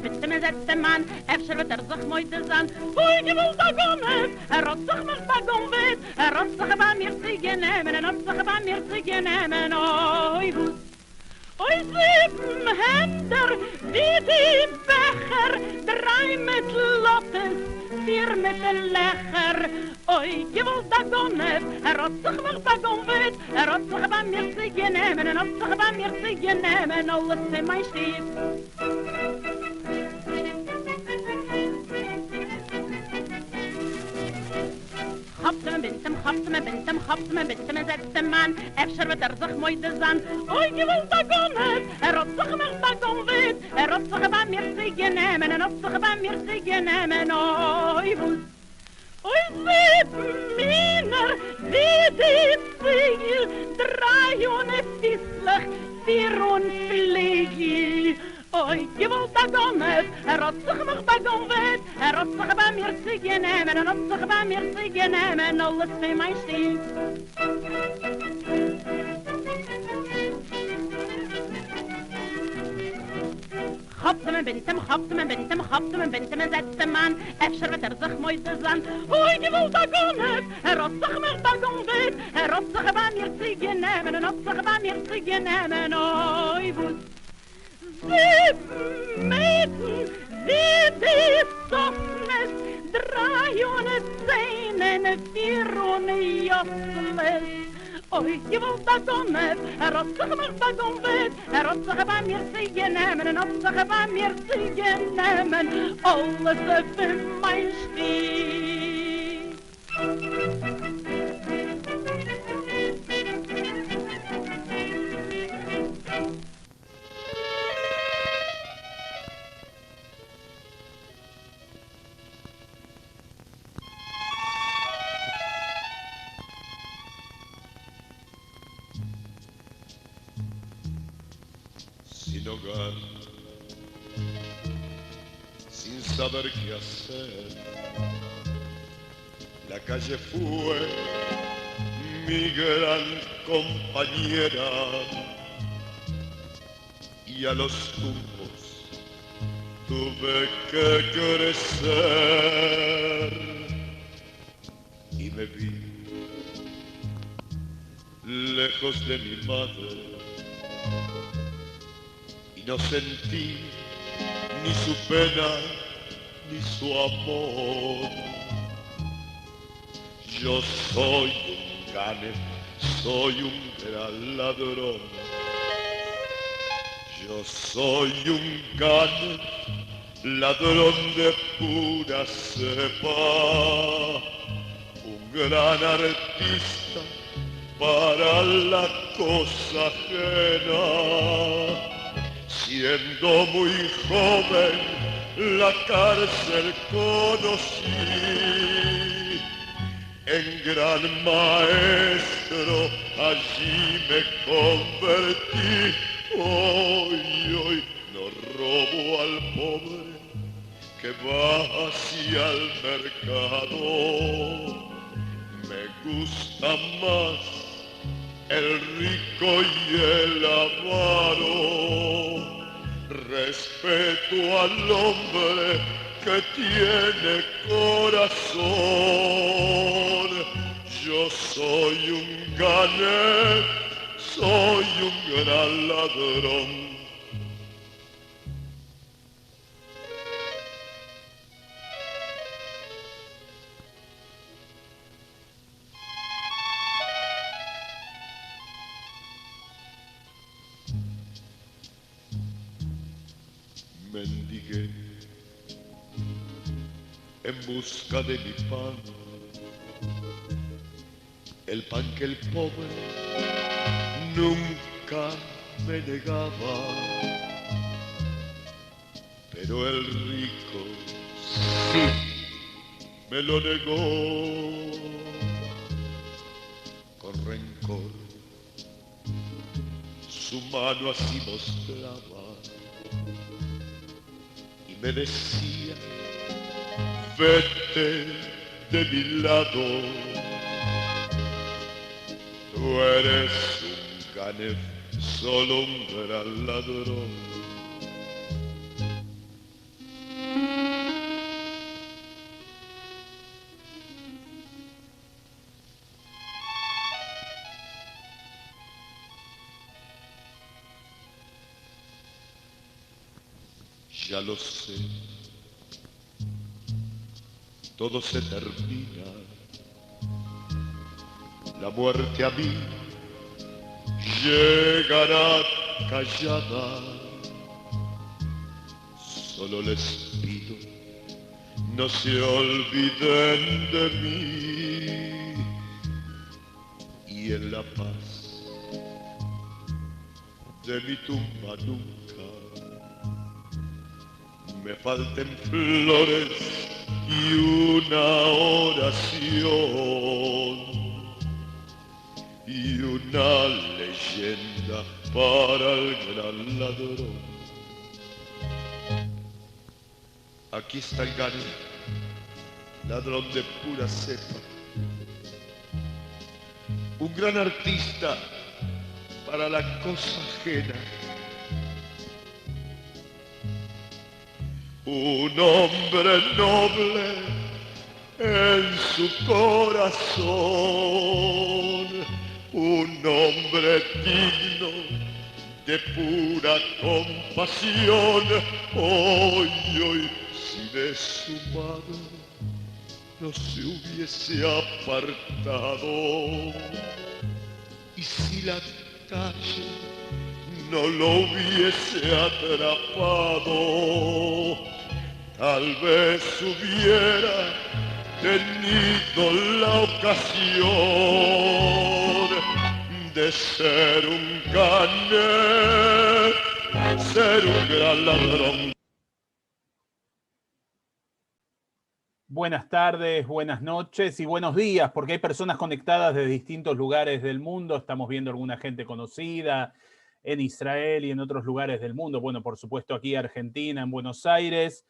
bitte me zette man, efter wat zich mooi te zijn. Oei, je wil dat gonnen, rot zich maar bagon wit, rot zich bij meer te nemen, en op zich bij meer te nemen, oei, woes. Oei, zeven hender, wie die becher, draai met lottes, vier met een legger. Oei, je wil dat gonnen, rot zich maar bagon wit, rot zich bij meer te nemen, en op zich bij meer te nemen, alles in mijn stief. Hapte me bintem, hapte me bintem, hapte me bintem, en zette man, efter wat zich mooi te zijn. Oei, je wil dat gonnen, op zich maar bagon wit, op zich bij meer te nemen, en op zich bij meer te nemen, oei, woes. Oei, zeven miner, die ziel, draai ohne visselig, vier onvliegel. Oei, je wil dat gonnen, op zich maar bagon wit, op zich bij meer te nemen, en op zich bij meer te nemen, alles in mijn stief. Hapte me bintem, hapte me bintem, hapte me bintem, en zette man, efter wat zich mooi te zijn. Oei, je wil dat gonnen, op zich maar bagon wit, op zich bij meer te nemen, en op zich bij meer te nemen, oei, woes. Zeven meiden, die softnes, draai ohne Zähne, vier ohne Jossles. Oei, je wil dat gonnen, op zich maar bagon wit, op zich bij meer te nemen, en op zich bij meer te nemen, alles in mijn stief. Sin hogar, sin saber qué hacer, la calle fue mi gran compañera y a los tumbos tuve que crecer y me vi lejos de mi madre. No sentí ni su pena ni su amor. Yo soy un cane, soy un gran ladrón. Yo soy un cane, ladrón de pura cepa. Un gran artista para la cosa ajena. Siendo muy joven, la cárcel conocí, en gran maestro allí me convertí. Hoy no robo al pobre que va hacia el mercado. Me gusta más el rico y el avaro. Respeto al hombre que tiene corazón. Yo soy un gané, soy un gran ladrón. Mendigué en busca de mi pan, el pan que el pobre nunca me negaba, pero el rico sí me lo negó con rencor. Su mano así mostraba y me decía: vete de mi lado, tú eres un canef, solo un gran ladrón. ya lo sé, todo se termina, la muerte a mí llegará callada, solo les pido no se olviden de mí y en la paz de mi tumba nunca me falten flores y una oración y una leyenda para el gran ladrón. Aquí está el Gane, ladrón de pura cepa, un gran artista para la cosa ajena, un hombre noble en su corazón, un hombre digno de pura compasión. Hoy, hoy, si de su mano no se hubiese apartado y si la calle no lo hubiese atrapado, tal vez hubiera tenido la ocasión de ser un Gane, ser un gran ladrón. Buenas tardes, buenas noches y buenos días, porque hay personas conectadas de distintos lugares del mundo. Estamos viendo alguna gente conocida en Israel y en otros lugares del mundo. Bueno, por supuesto aquí Argentina, en Buenos Aires.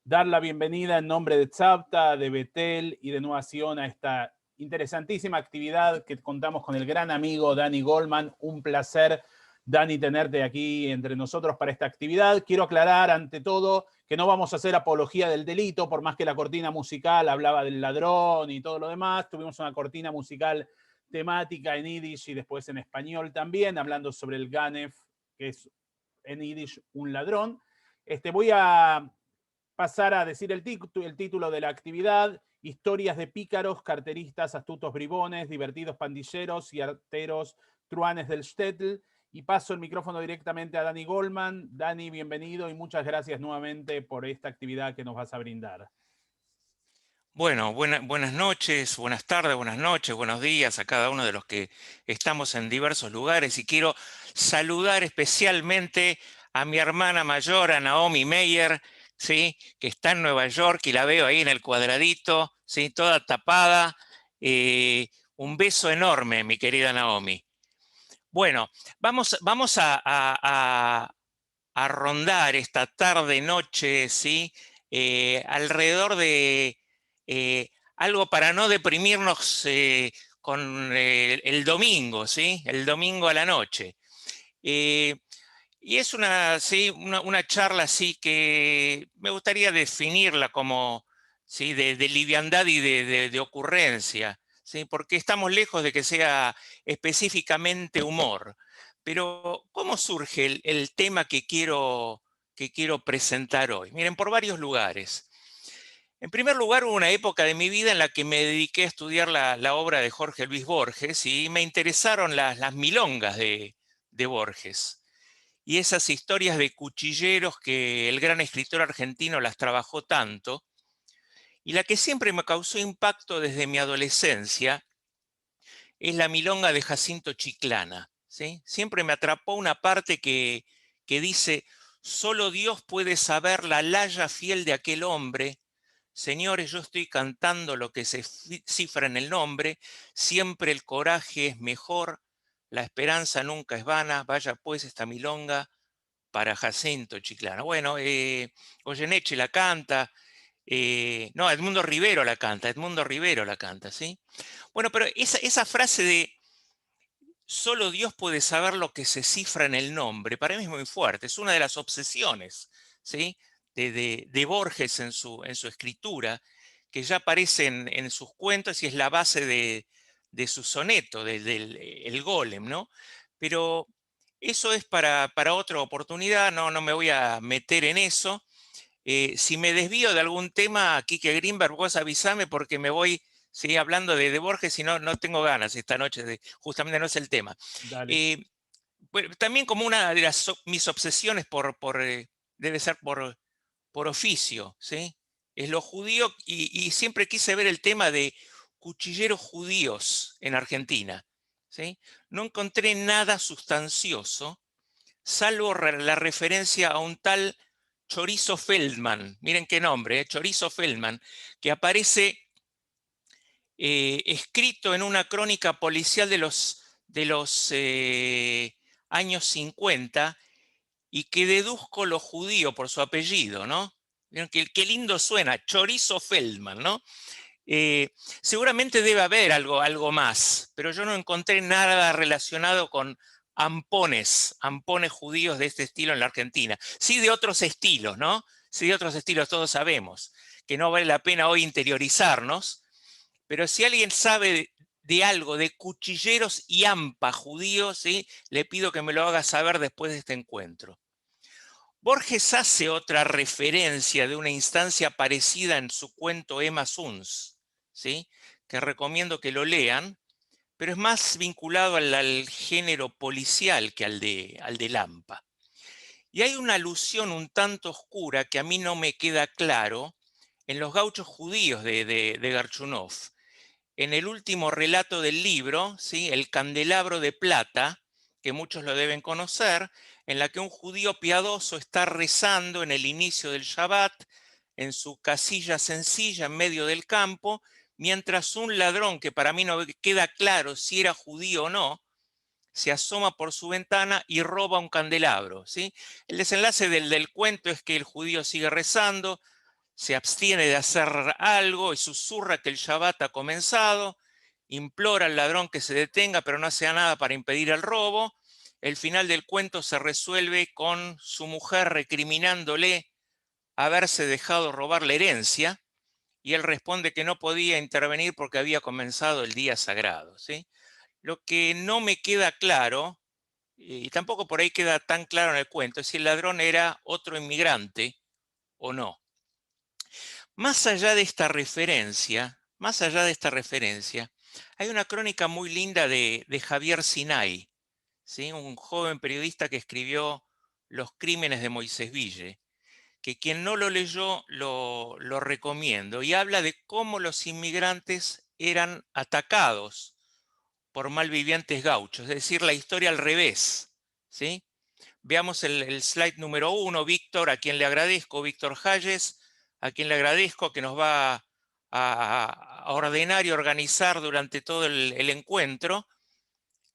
Dar la bienvenida en nombre de Tzavta, de Betel y de Nueva Sion a esta interesantísima actividad que contamos con el gran amigo Dani Goldman. Un placer, Dani, tenerte aquí entre nosotros para esta actividad. Quiero aclarar ante todo que no vamos a hacer apología del delito, por más que la cortina musical hablaba del ladrón y todo lo demás. Tuvimos una cortina musical temática en yiddish y después en español también, hablando sobre el Ganef, que es en yiddish un ladrón. Voy a pasar a decir el título de la actividad: historias de pícaros, carteristas, astutos bribones, divertidos pandilleros y arteros truanes del shtetl. Y paso el micrófono directamente a Dani Goldman. Dani, bienvenido y muchas gracias nuevamente por esta actividad que nos vas a brindar. Bueno, buenas noches, buenas tardes, buenas noches, buenos días a cada uno de los que estamos en diversos lugares. Y quiero saludar especialmente a mi hermana mayor, a Naomi Meyer, ¿sí? Que está en Nueva York y la veo ahí en el cuadradito, ¿sí? Toda tapada. Un beso enorme, mi querida Naomi. Bueno, vamos a rondar esta tarde-noche, ¿sí? Alrededor de algo para no deprimirnos con el domingo, ¿sí? El domingo a la noche. Y es ¿sí? una charla así que me gustaría definirla como, ¿sí? de liviandad y de ocurrencia, ¿sí? Porque estamos lejos de que sea específicamente humor. Pero ¿cómo surge el tema que quiero presentar hoy? Miren, por varios lugares. En primer lugar, hubo una época de mi vida en la que me dediqué a estudiar la obra de Jorge Luis Borges y me interesaron las milongas de Borges y esas historias de cuchilleros que el gran escritor argentino las trabajó tanto. Y la que siempre me causó impacto desde mi adolescencia es la milonga de Jacinto Chiclana, ¿sí? Siempre me atrapó una parte que dice: solo Dios puede saber la laya fiel de aquel hombre. Señores, yo estoy cantando lo que se cifra en el nombre. Siempre el coraje es mejor, la esperanza nunca es vana. Vaya pues esta milonga para Jacinto Chiclana. Bueno, Goyeneche la canta. No, Edmundo Rivero la canta, ¿sí? Bueno, pero esa frase de solo Dios puede saber lo que se cifra en el nombre, para mí es muy fuerte, es una de las obsesiones, ¿sí? de Borges en su escritura, que ya aparece en sus cuentos y es la base de su soneto, del el Golem, ¿no? Pero eso es para otra oportunidad, no me voy a meter en eso. Si me desvío de algún tema, Quique Greenberg, vos avísame porque me voy, ¿sí?, hablando de Borges y no tengo ganas esta noche, justamente no es el tema. Dale. Bueno, también como una de mis obsesiones debe ser por oficio, ¿sí? Es lo judío y siempre quise ver el tema de cuchilleros judíos en Argentina, ¿sí? No encontré nada sustancioso, salvo la referencia a un tal Chorizo Feldman, miren qué nombre, Chorizo Feldman, que aparece escrito en una crónica policial de los años 50 y que deduzco lo judío por su apellido, ¿no? Miren qué lindo suena, Chorizo Feldman, ¿no? Seguramente debe haber algo más, pero yo no encontré nada relacionado con ampones judíos de este estilo en la Argentina. Sí de otros estilos, ¿no? Sí de otros estilos, todos sabemos, que no vale la pena hoy interiorizarnos, pero si alguien sabe de algo, de cuchilleros y hampa judíos, ¿sí?, le pido que me lo haga saber después de este encuentro. Borges hace otra referencia de una instancia parecida en su cuento Emma Suns, ¿sí?, que recomiendo que lo lean, pero es más vinculado al género policial que al de Lampa. Y hay una alusión un tanto oscura que a mí no me queda claro en los gauchos judíos de Garchunov. En el último relato del libro, ¿sí?, El candelabro de plata, que muchos lo deben conocer, en la que un judío piadoso está rezando en el inicio del Shabbat, en su casilla sencilla en medio del campo, mientras un ladrón, que para mí no queda claro si era judío o no, se asoma por su ventana y roba un candelabro, ¿sí? El desenlace del cuento es que el judío sigue rezando, se abstiene de hacer algo y susurra que el Shabbat ha comenzado, implora al ladrón que se detenga, pero no hace nada para impedir el robo. El final del cuento se resuelve con su mujer recriminándole haberse dejado robar la herencia, y él responde que no podía intervenir porque había comenzado el día sagrado, ¿sí? Lo que no me queda claro, y tampoco por ahí queda tan claro en el cuento, es si el ladrón era otro inmigrante o no. Más allá de esta referencia, hay una crónica muy linda de Javier Sinay, ¿sí?, un joven periodista que escribió Los crímenes de Moisés Ville, que quien no lo leyó lo recomiendo, y habla de cómo los inmigrantes eran atacados por malvivientes gauchos, es decir, la historia al revés, ¿sí? Veamos el slide número 1, Víctor, a quien le agradezco, Víctor Hayes, a quien le agradezco que nos va a ordenar y organizar durante todo el encuentro.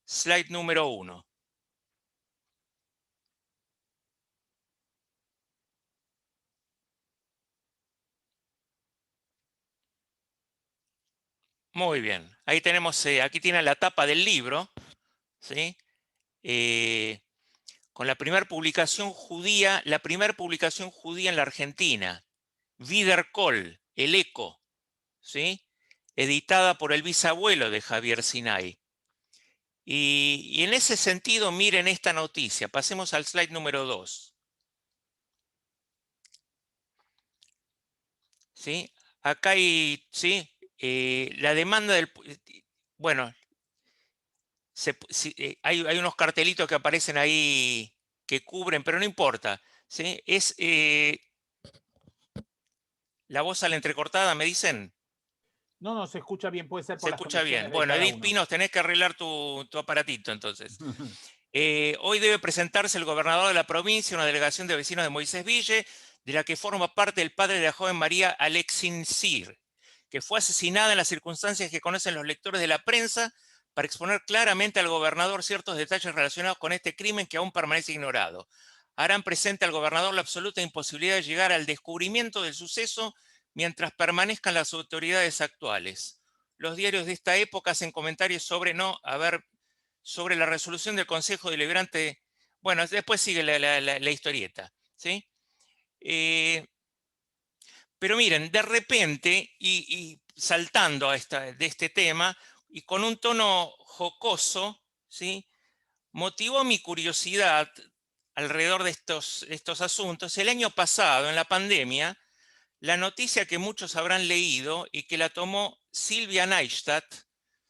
Slide número 1. Muy bien, ahí tenemos, aquí tiene la tapa del libro, ¿sí? Con la primera publicación judía en la Argentina, Wiederkoll, El Eco, ¿sí?, editada por el bisabuelo de Javier Sinay. Y en ese sentido, miren esta noticia. Pasemos al slide número 2. ¿Sí? Acá hay, ¿sí?, la demanda del... Bueno, hay unos cartelitos que aparecen ahí que cubren, pero no importa, ¿sí? La voz sale entrecortada, me dicen. No, se escucha bien, puede ser Se por las escucha conexiones bien. de Bueno, cada Edith uno. Pinos, tenés que arreglar tu aparatito entonces. Hoy debe presentarse el gobernador de la provincia, una delegación de vecinos de Moisés Ville, de la que forma parte el padre de la joven María Alexinsir, que fue asesinada en las circunstancias que conocen los lectores de la prensa, para exponer claramente al gobernador ciertos detalles relacionados con este crimen que aún permanece ignorado. Harán presente al gobernador la absoluta imposibilidad de llegar al descubrimiento del suceso mientras permanezcan las autoridades actuales. Los diarios de esta época hacen comentarios sobre la resolución del Consejo Deliberante. Bueno, después sigue la historieta, ¿sí? Pero miren, de repente, y saltando de este tema, y con un tono jocoso, ¿sí?, motivó mi curiosidad alrededor de estos asuntos. El año pasado, en la pandemia, la noticia que muchos habrán leído y que la tomó Silvia Neistat,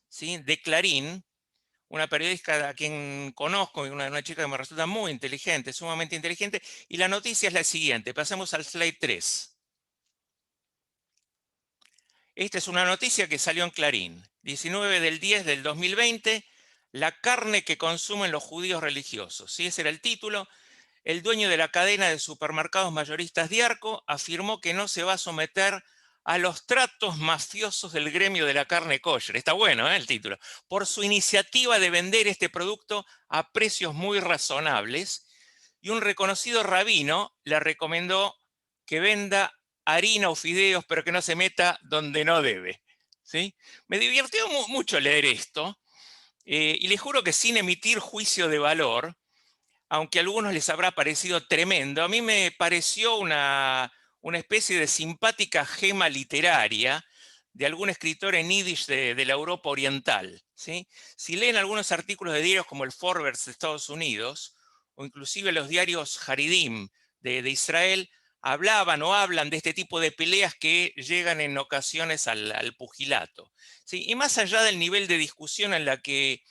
¿sí?, de Clarín, una periodista a quien conozco, una chica que me resulta muy inteligente, sumamente inteligente, y la noticia es la siguiente. Pasemos al slide 3. Esta es una noticia que salió en Clarín, 19/10/2020, la carne que consumen los judíos religiosos. ¿Sí? Ese era el título. El dueño de la cadena de supermercados mayoristas Diarco afirmó que no se va a someter a los tratos mafiosos del gremio de la carne kosher. Está bueno, el título. Por su iniciativa de vender este producto a precios muy razonables, y un reconocido rabino le recomendó que venda harina o fideos, pero que no se meta donde no debe. ¿Sí? Me divirtió mucho leer esto, y les juro que sin emitir juicio de valor, aunque a algunos les habrá parecido tremendo, a mí me pareció una especie de simpática gema literaria de algún escritor en yiddish de la Europa Oriental. ¿Sí? Si leen algunos artículos de diarios como el Forbes de Estados Unidos, o inclusive los diarios Haridim de Israel, hablaban o hablan de este tipo de peleas que llegan en ocasiones al pugilato. ¿Sí? Y más allá del nivel de discusión en la que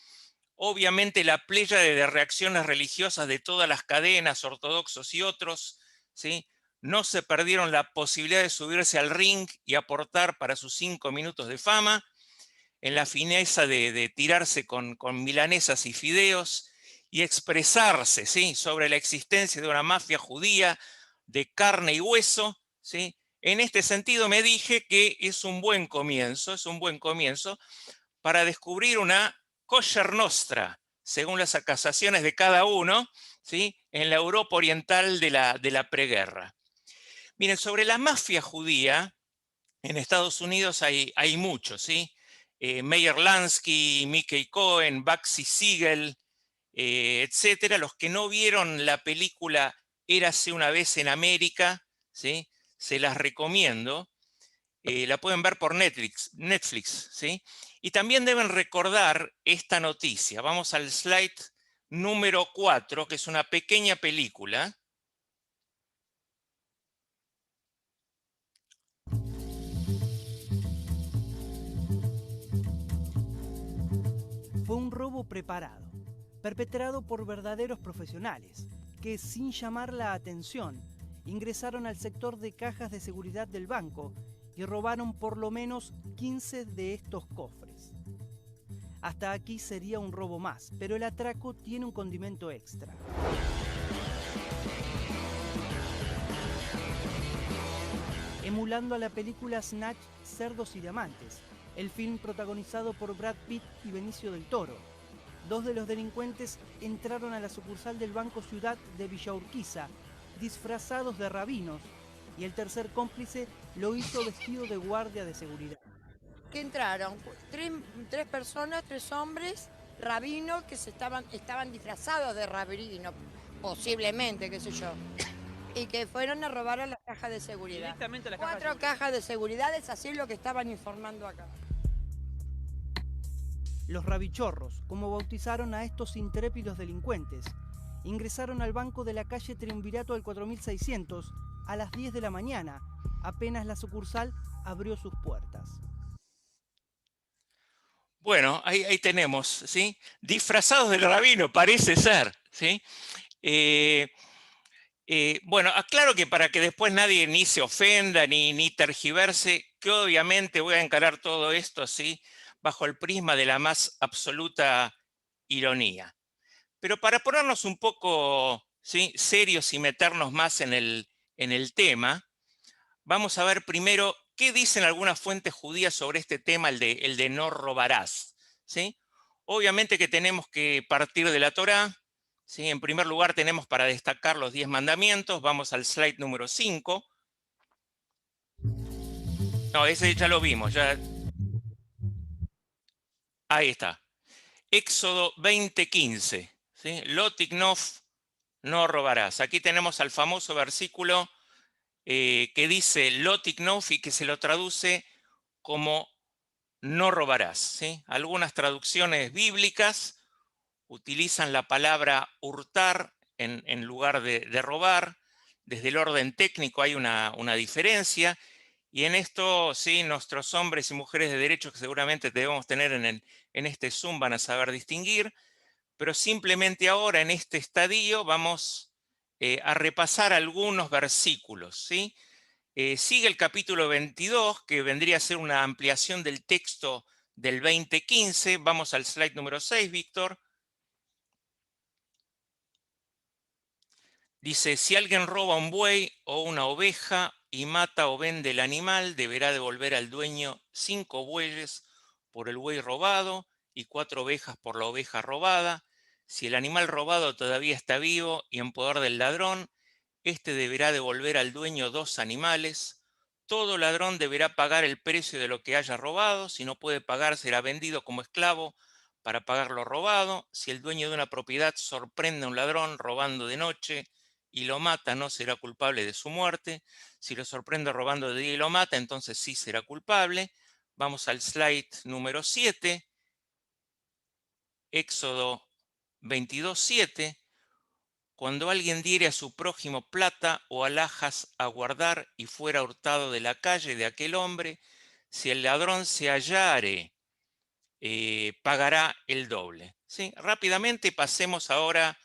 obviamente la pléyade de reacciones religiosas de todas las cadenas, ortodoxos y otros, ¿sí?, no se perdieron la posibilidad de subirse al ring y aportar para sus 5 minutos de fama, en la fineza de tirarse con milanesas y fideos y expresarse, ¿sí?, sobre la existencia de una mafia judía de carne y hueso. ¿Sí? En este sentido me dije que es un buen comienzo para descubrir una kosher nostra, según las acusaciones de cada uno, ¿sí?, en la Europa Oriental de la preguerra. Miren, sobre la mafia judía, en Estados Unidos hay muchos, ¿sí? Meyer Lansky, Mickey Cohen, Bugsy Siegel, etcétera. Los que no vieron la película Érase una vez en América, ¿sí?, se las recomiendo. La pueden ver por Netflix, ¿sí? Y también deben recordar esta noticia. Vamos al slide número 4, que es una pequeña película. Fue un robo preparado, perpetrado por verdaderos profesionales, que sin llamar la atención, ingresaron al sector de cajas de seguridad del banco y robaron por lo menos 15 de estos cofres. Hasta aquí sería un robo más, pero el atraco tiene un condimento extra. Emulando a la película Snatch, Cerdos y Diamantes, el film protagonizado por Brad Pitt y Benicio del Toro. 2 de los delincuentes entraron a la sucursal del Banco Ciudad de Villa Urquiza, disfrazados de rabinos, y el tercer cómplice lo hizo vestido de guardia de seguridad. Que entraron tres personas, 3 hombres, rabinos, que estaban disfrazados de rabino, posiblemente, qué sé yo, y que fueron a robar a las cajas de seguridad. Directamente a las 4 cajas de seguridad, es así lo que estaban informando acá. Los rabichorros, como bautizaron a estos intrépidos delincuentes, ingresaron al banco de la calle Triunvirato al 4600 a las 10 de la mañana, apenas la sucursal abrió sus puertas. Bueno, ahí tenemos, ¿sí? Disfrazados del rabino, parece ser, ¿sí? Bueno, aclaro que para que después nadie ni se ofenda ni tergiverse, que obviamente voy a encarar todo esto así bajo el prisma de la más absoluta ironía. Pero para ponernos un poco, ¿sí?, serios y meternos más en el tema, vamos a ver primero qué dicen algunas fuentes judías sobre este tema, el de no robarás. ¿Sí? Obviamente que tenemos que partir de la Torá. ¿Sí? En primer lugar tenemos para destacar los 10 mandamientos. Vamos al slide número 5. No, ese ya lo vimos. Ahí está. Éxodo 20:15. ¿Sí? Lo tiknov, no robarás. Aquí tenemos al famoso versículo que dice lo tiknov y que se lo traduce como no robarás. ¿Sí? Algunas traducciones bíblicas utilizan la palabra hurtar en lugar de robar. Desde el orden técnico hay una diferencia. Y en esto, sí, nuestros hombres y mujeres de derecho que seguramente debemos tener en este Zoom van a saber distinguir. Pero simplemente ahora, en este estadio, vamos a repasar algunos versículos, ¿sí? Sigue el capítulo 22, que vendría a ser una ampliación del texto del 20:15. Vamos al slide número 6, Víctor. Dice, si alguien roba un buey o una oveja y mata o vende el animal, deberá devolver al dueño 5 bueyes por el buey robado y 4 ovejas por la oveja robada. Si el animal robado todavía está vivo y en poder del ladrón, éste deberá devolver al dueño 2 animales. Todo ladrón deberá pagar el precio de lo que haya robado. Si no puede pagar, será vendido como esclavo para pagar lo robado. Si el dueño de una propiedad sorprende a un ladrón robando de noche y lo mata, no será culpable de su muerte. Si lo sorprende robando de día y lo mata, entonces sí será culpable. Vamos al slide número 7. Éxodo 22:7. Cuando alguien diere a su prójimo plata o alhajas a guardar y fuera hurtado de la calle de aquel hombre, si el ladrón se hallare, pagará el doble. ¿Sí? Rápidamente pasemos ahora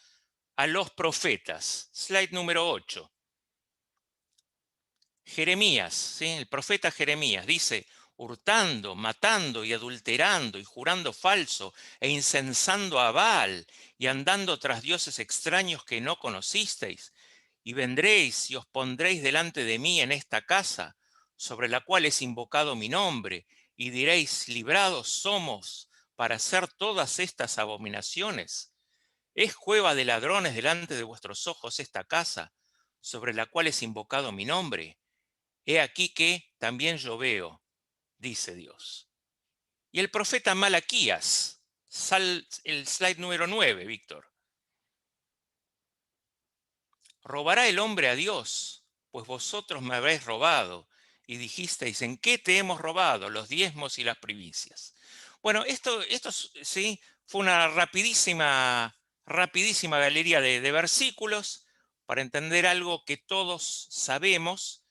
a los profetas. Slide número 8. Jeremías, ¿sí? El profeta Jeremías dice, hurtando, matando y adulterando y jurando falso e incensando a Baal y andando tras dioses extraños que no conocisteis. Y vendréis y os pondréis delante de mí en esta casa, sobre la cual es invocado mi nombre, y diréis, librados somos para hacer todas estas abominaciones. Es cueva de ladrones delante de vuestros ojos esta casa, sobre la cual es invocado mi nombre. He aquí que también yo veo, dice Dios. Y el profeta Malaquías, el slide número 9, Víctor. ¿Robará el hombre a Dios? Pues vosotros me habréis robado. Y dijisteis, ¿en qué te hemos robado? Los diezmos y las primicias. Bueno, esto sí, fue una rapidísima galería de versículos para entender algo que todos sabemos,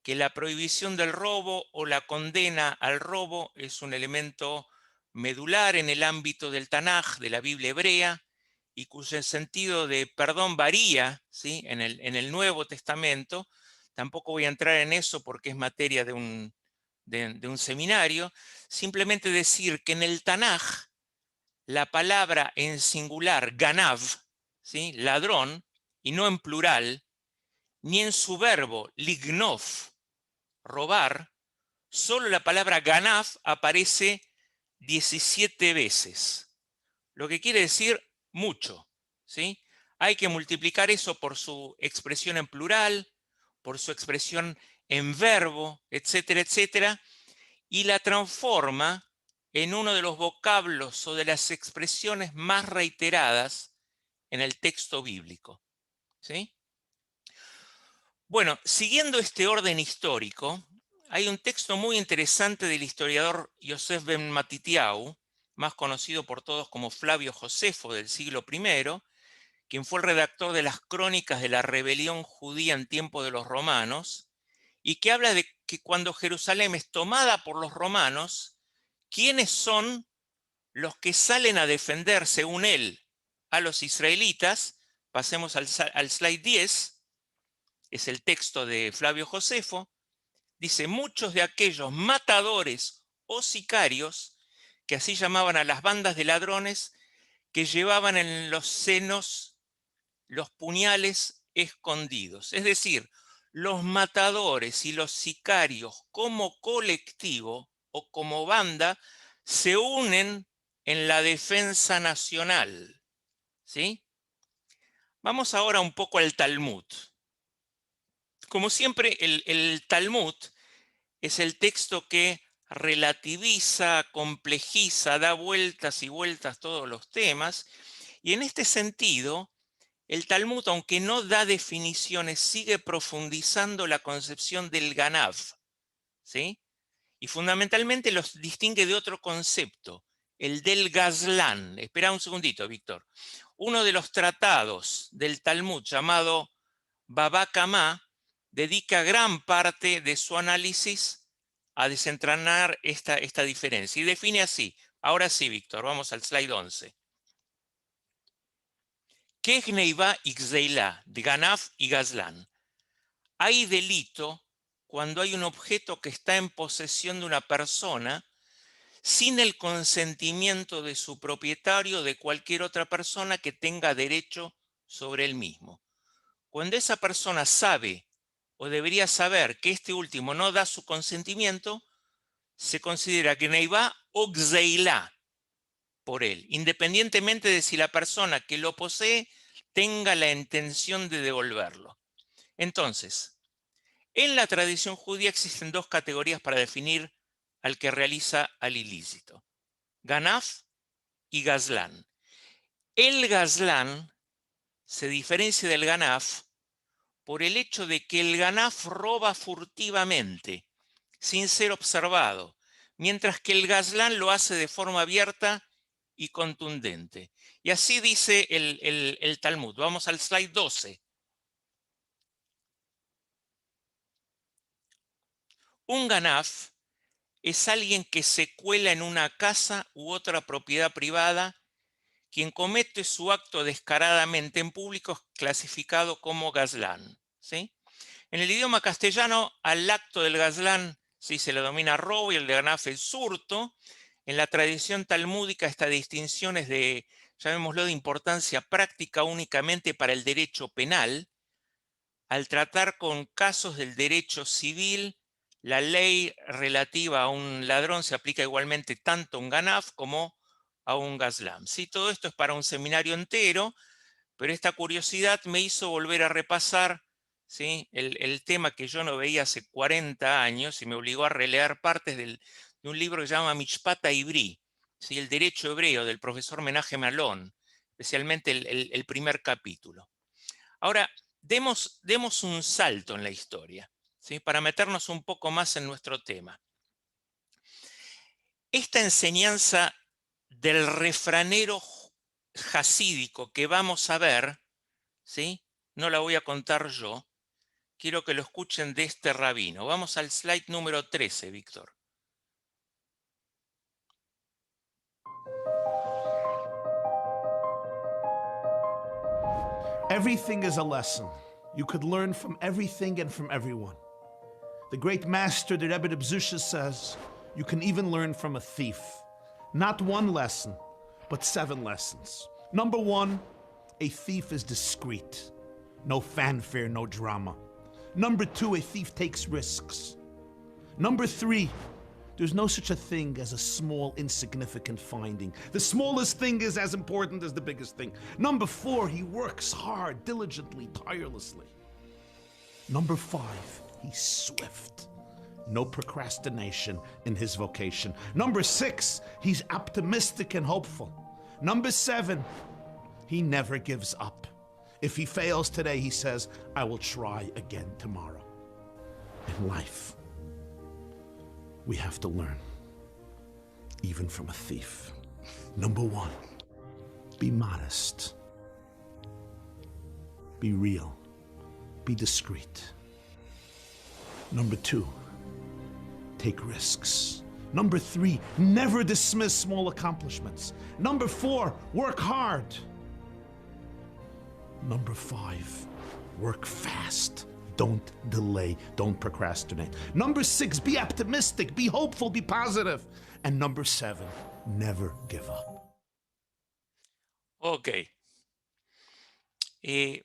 que la prohibición del robo o la condena al robo es un elemento medular en el ámbito del Tanaj, de la Biblia hebrea, y cuyo sentido de perdón varía, ¿sí? en el Nuevo Testamento. Tampoco voy a entrar en eso porque es materia de un seminario. Simplemente decir que en el Tanaj la palabra en singular, ganav, ¿sí? Ladrón, y no en plural, ni en su verbo, lignov, robar, solo la palabra ganav aparece 17 veces, lo que quiere decir mucho, ¿sí? Hay que multiplicar eso por su expresión en plural, por su expresión en verbo, etcétera, etcétera, y la transforma en uno de los vocablos o de las expresiones más reiteradas en el texto bíblico, ¿sí? Bueno, siguiendo este orden histórico, hay un texto muy interesante del historiador Yosef ben Matitiau, más conocido por todos como Flavio Josefo del siglo I, quien fue el redactor de las crónicas de la rebelión judía en tiempo de los romanos, y que habla de que cuando Jerusalén es tomada por los romanos, ¿quiénes son los que salen a defender, según él, a los israelitas? Pasemos al slide 10. Es el texto de Flavio Josefo. Dice, muchos de aquellos matadores o sicarios, que así llamaban a las bandas de ladrones, que llevaban en los senos los puñales escondidos. Es decir, los matadores y los sicarios como colectivo o como banda se unen en la defensa nacional, ¿sí? Vamos ahora un poco al Talmud. Como siempre, el Talmud es el texto que relativiza, complejiza, da vueltas y vueltas todos los temas, y en este sentido, el Talmud, aunque no da definiciones, sigue profundizando la concepción del Ganav, ¿sí? Y fundamentalmente los distingue de otro concepto, el del Gazlán. Espera un segundito, Víctor. uno de los tratados del Talmud llamado Baba Kamá dedica gran parte de su análisis a desentrañar esta diferencia y define así. Ahora sí, Víctor, vamos al slide 11. ¿Qué es Neivá y Gzeilá, de Ganaf y Gazlán? Hay delito cuando hay un objeto que está en posesión de una persona sin el consentimiento de su propietario o de cualquier otra persona que tenga derecho sobre él mismo. Cuando esa persona sabe o debería saber que este último no da su consentimiento, se considera que Neivá o Gzeilá por él, independientemente de si la persona que lo posee tenga la intención de devolverlo. Entonces, en la tradición judía existen dos categorías para definir al que realiza al ilícito: Ganaf y Gazlán. El Gazlán se diferencia del Ganaf por el hecho de que el Ganaf roba furtivamente, sin ser observado, mientras que el Gazlán lo hace de forma abierta y contundente. Y así dice el Talmud. Vamos al slide 12. Un Ganaf es alguien que se cuela en una casa u otra propiedad privada, quien comete su acto descaradamente en público es clasificado como Gazlán, ¿sí? En el idioma castellano, al acto del Gazlán sí se le denomina robo y el de Ganaf es hurto. En la tradición talmúdica esta distinción es de, llamémoslo, de importancia práctica únicamente para el derecho penal. Al tratar con casos del derecho civil, la ley relativa a un ladrón se aplica igualmente tanto a un Ganaf como a un Gazlán. Sí, todo esto es para un seminario entero, pero esta curiosidad me hizo volver a repasar, ¿sí?, el tema que yo no veía hace 40 años y me obligó a releer partes de un libro que se llama Mishpat Ivri, ¿sí?, el derecho hebreo, del profesor Menachem Alon, especialmente el primer capítulo. Ahora, demos un salto en la historia, ¿sí?, para meternos un poco más en nuestro tema. Esta enseñanza del refranero jasídico que vamos a ver, ¿sí?, no la voy a contar yo, quiero que lo escuchen de este rabino. Vamos al slide número 13, Víctor. Everything is a lesson. You could learn from everything and from everyone. The great master, the Rebbe Bzusha, says, you can even learn from a thief. Not one lesson, but 7 lessons. Number 1, a thief is discreet. No fanfare, no drama. Number 2, a thief takes risks. Number 3, there's no such a thing as a small, insignificant finding. The smallest thing is as important as the biggest thing. Number 4, he works hard, diligently, tirelessly. Number 5, he's swift. No procrastination in his vocation. Number 6, he's optimistic and hopeful. Number 7, he never gives up. If he fails today, he says, I will try again tomorrow. In life, we have to learn, even from a thief. Number 1, be modest. Be real. Be discreet. Number 2, take risks. Number 3, never dismiss small accomplishments. Number 4, work hard. Number 5, work fast. Don't delay, don't procrastinate. Number 6, be optimistic, be hopeful, be positive. And number 7, never give up. Ok.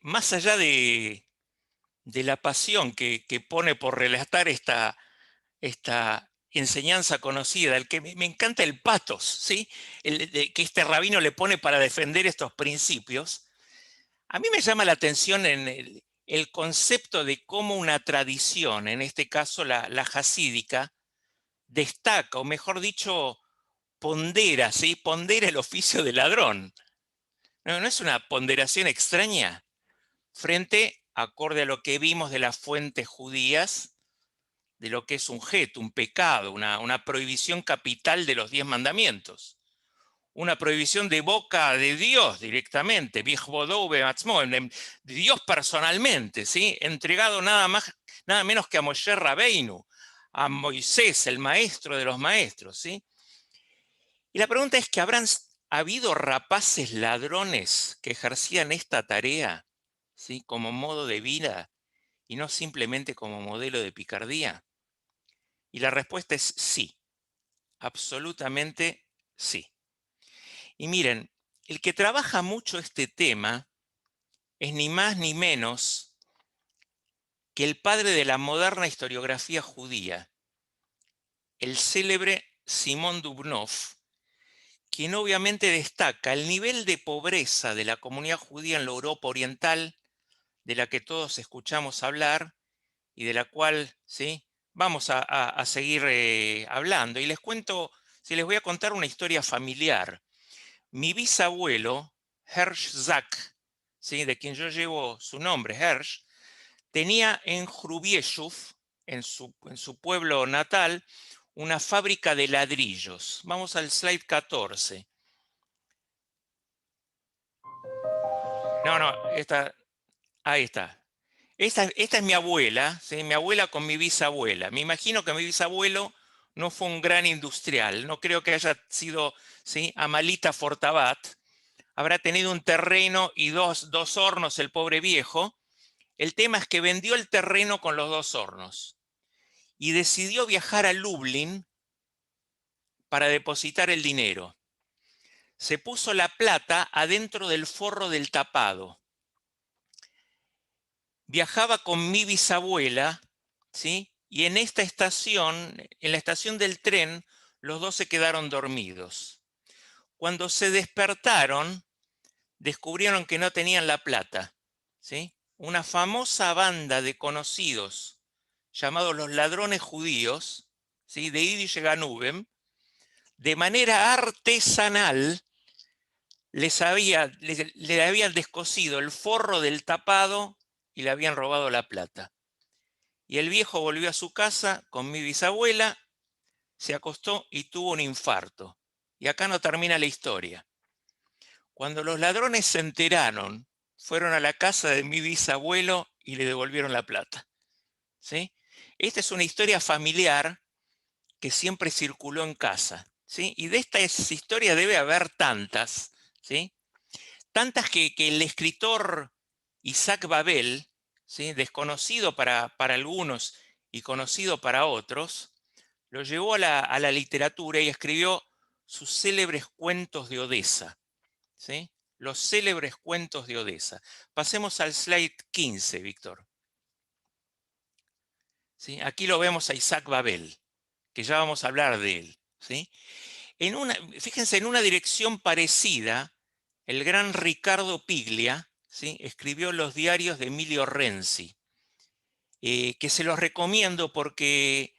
Más allá de la pasión que pone por relatar esta enseñanza conocida, el que me encanta el patos, ¿sí?, que este rabino le pone para defender estos principios, a mí me llama la atención en el concepto de cómo una tradición, en este caso la jasídica, destaca, o mejor dicho, pondera, ¿sí?, pondera el oficio de ladrón. ¿No es una ponderación extraña? Frente, acorde a lo que vimos de las fuentes judías, de lo que es un get, un pecado, una prohibición capital de los 10 mandamientos. una prohibición de boca de Dios directamente, de Dios personalmente, ¿sí? Entregado nada menos que a Moshe Rabbeinu, a Moisés, el maestro de los maestros, ¿sí? Y la pregunta es que ¿habrán habido rapaces ladrones que ejercían esta tarea, ¿sí? Como modo de vida y no simplemente como modelo de picardía? Y la respuesta es sí, absolutamente sí. Y miren, el que trabaja mucho este tema es ni más ni menos que el padre de la moderna historiografía judía, el célebre Simón Dubnov, quien obviamente destaca el nivel de pobreza de la comunidad judía en la Europa Oriental, de la que todos escuchamos hablar y de la cual, ¿sí?, vamos a seguir hablando. Y les voy a contar una historia familiar. Mi bisabuelo, Hersh Zak, ¿sí?, de quien yo llevo su nombre, Hersh, tenía en Hrubieshuv, en su pueblo natal, una fábrica de ladrillos. Vamos al slide 14. No, ahí está. Esta es mi abuela, ¿sí? Mi abuela con mi bisabuela. Me imagino que mi bisabuelo no fue un gran industrial. No creo que haya sido, ¿sí?, Amalita Fortabat. Habrá tenido un terreno y dos hornos el pobre viejo. El tema es que vendió el terreno con los 2 hornos y decidió viajar a Lublin para depositar el dinero. Se puso la plata adentro del forro del tapado. Viajaba con mi bisabuela, ¿sí? Y en esta estación, en la estación del tren, los 2 se quedaron dormidos. Cuando se despertaron, descubrieron que no tenían la plata, ¿sí? Una famosa banda de conocidos llamados los ladrones judíos, ¿sí?, de Yiddish Ganubem, de manera artesanal le habían descosido el forro del tapado y le habían robado la plata. Y el viejo volvió a su casa con mi bisabuela, se acostó y tuvo un infarto. Y acá no termina la historia. Cuando los ladrones se enteraron, fueron a la casa de mi bisabuelo y le devolvieron la plata, ¿sí? Esta es una historia familiar que siempre circuló en casa, ¿sí? Y de estas historias debe haber tantas, ¿sí? Tantas que el escritor Isaac Babel, ¿sí?, desconocido para algunos y conocido para otros, lo llevó a la literatura y escribió sus célebres cuentos de Odessa, ¿sí? Los célebres cuentos de Odessa. Pasemos al slide 15, Víctor. ¿Sí? Aquí lo vemos a Isaac Babel, que ya vamos a hablar de él, ¿sí? Fíjense, en una dirección parecida, el gran Ricardo Piglia, ¿sí?, escribió los diarios de Emilio Renzi, que se los recomiendo porque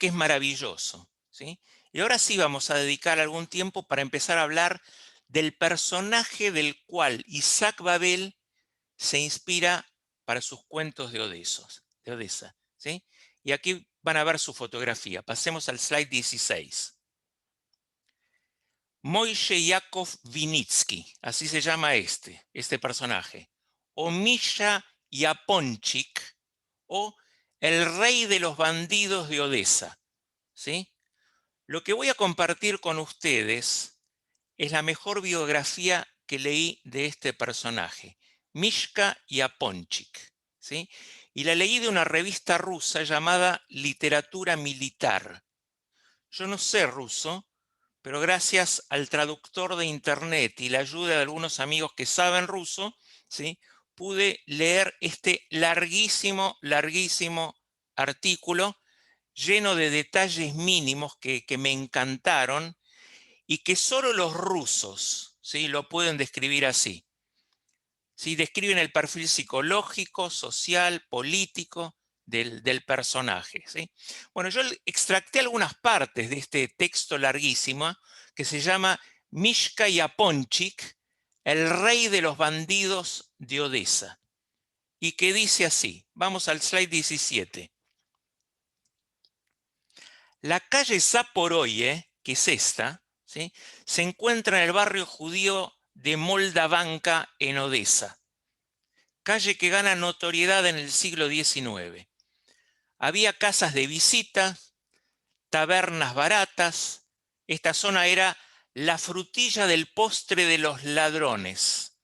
es maravilloso, ¿sí? Y ahora sí vamos a dedicar algún tiempo para empezar a hablar del personaje del cual Isaac Babel se inspira para sus cuentos de Odessa, ¿sí? Y aquí van a ver su fotografía. Pasemos al slide 16. Moishe Yaakov Vinitsky, así se llama este personaje, o Misha Yaponchik, o el rey de los bandidos de Odessa, ¿sí? Lo que voy a compartir con ustedes es la mejor biografía que leí de este personaje, Mishka Yaponchik, ¿sí? Y la leí de una revista rusa llamada Literatura Militar. Yo no sé ruso, pero gracias al traductor de internet y la ayuda de algunos amigos que saben ruso, ¿sí?, pude leer este larguísimo artículo lleno de detalles mínimos que me encantaron y que solo los rusos, ¿sí?, lo pueden describir así. ¿Sí? Describen el perfil psicológico, social, político del personaje, ¿sí? Bueno, yo extracté algunas partes de este texto larguísimo que se llama Mishka Yaponchik, el rey de los bandidos de Odessa, y que dice así. Vamos al slide 17. La calle Zaporoye, que es esta, ¿sí? Se encuentra en el barrio judío de Moldavanka, en Odessa, calle que gana notoriedad en el siglo XIX. Había casas de visita, tabernas baratas. Esta zona era la frutilla del postre de los ladrones.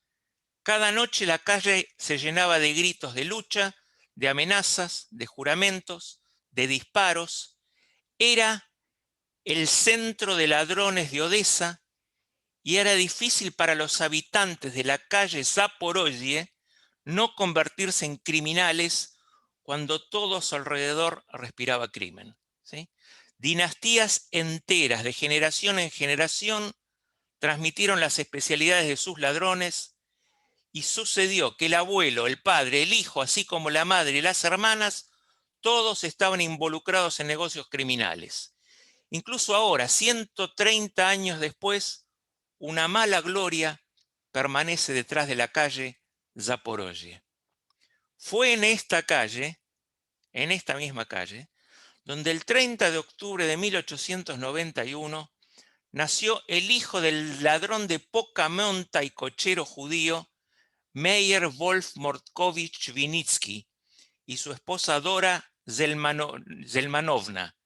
Cada noche la calle se llenaba de gritos de lucha, de amenazas, de juramentos, de disparos. Era el centro de ladrones de Odessa y era difícil para los habitantes de la calle Zaporozhye no convertirse en criminales cuando todo a su alrededor respiraba crimen, ¿sí? Dinastías enteras, de generación en generación, transmitieron las especialidades de sus ladrones y sucedió que el abuelo, el padre, el hijo, así como la madre y las hermanas, todos estaban involucrados en negocios criminales. Incluso ahora, 130 años después, una mala gloria permanece detrás de la calle Zaporozhye. Fue en esta calle, en esta misma calle, donde el 30 de octubre de 1891 nació el hijo del ladrón de poca monta y cochero judío, Meyer Wolf Mordkovich Vinitsky, y su esposa Dora Zelmanovna,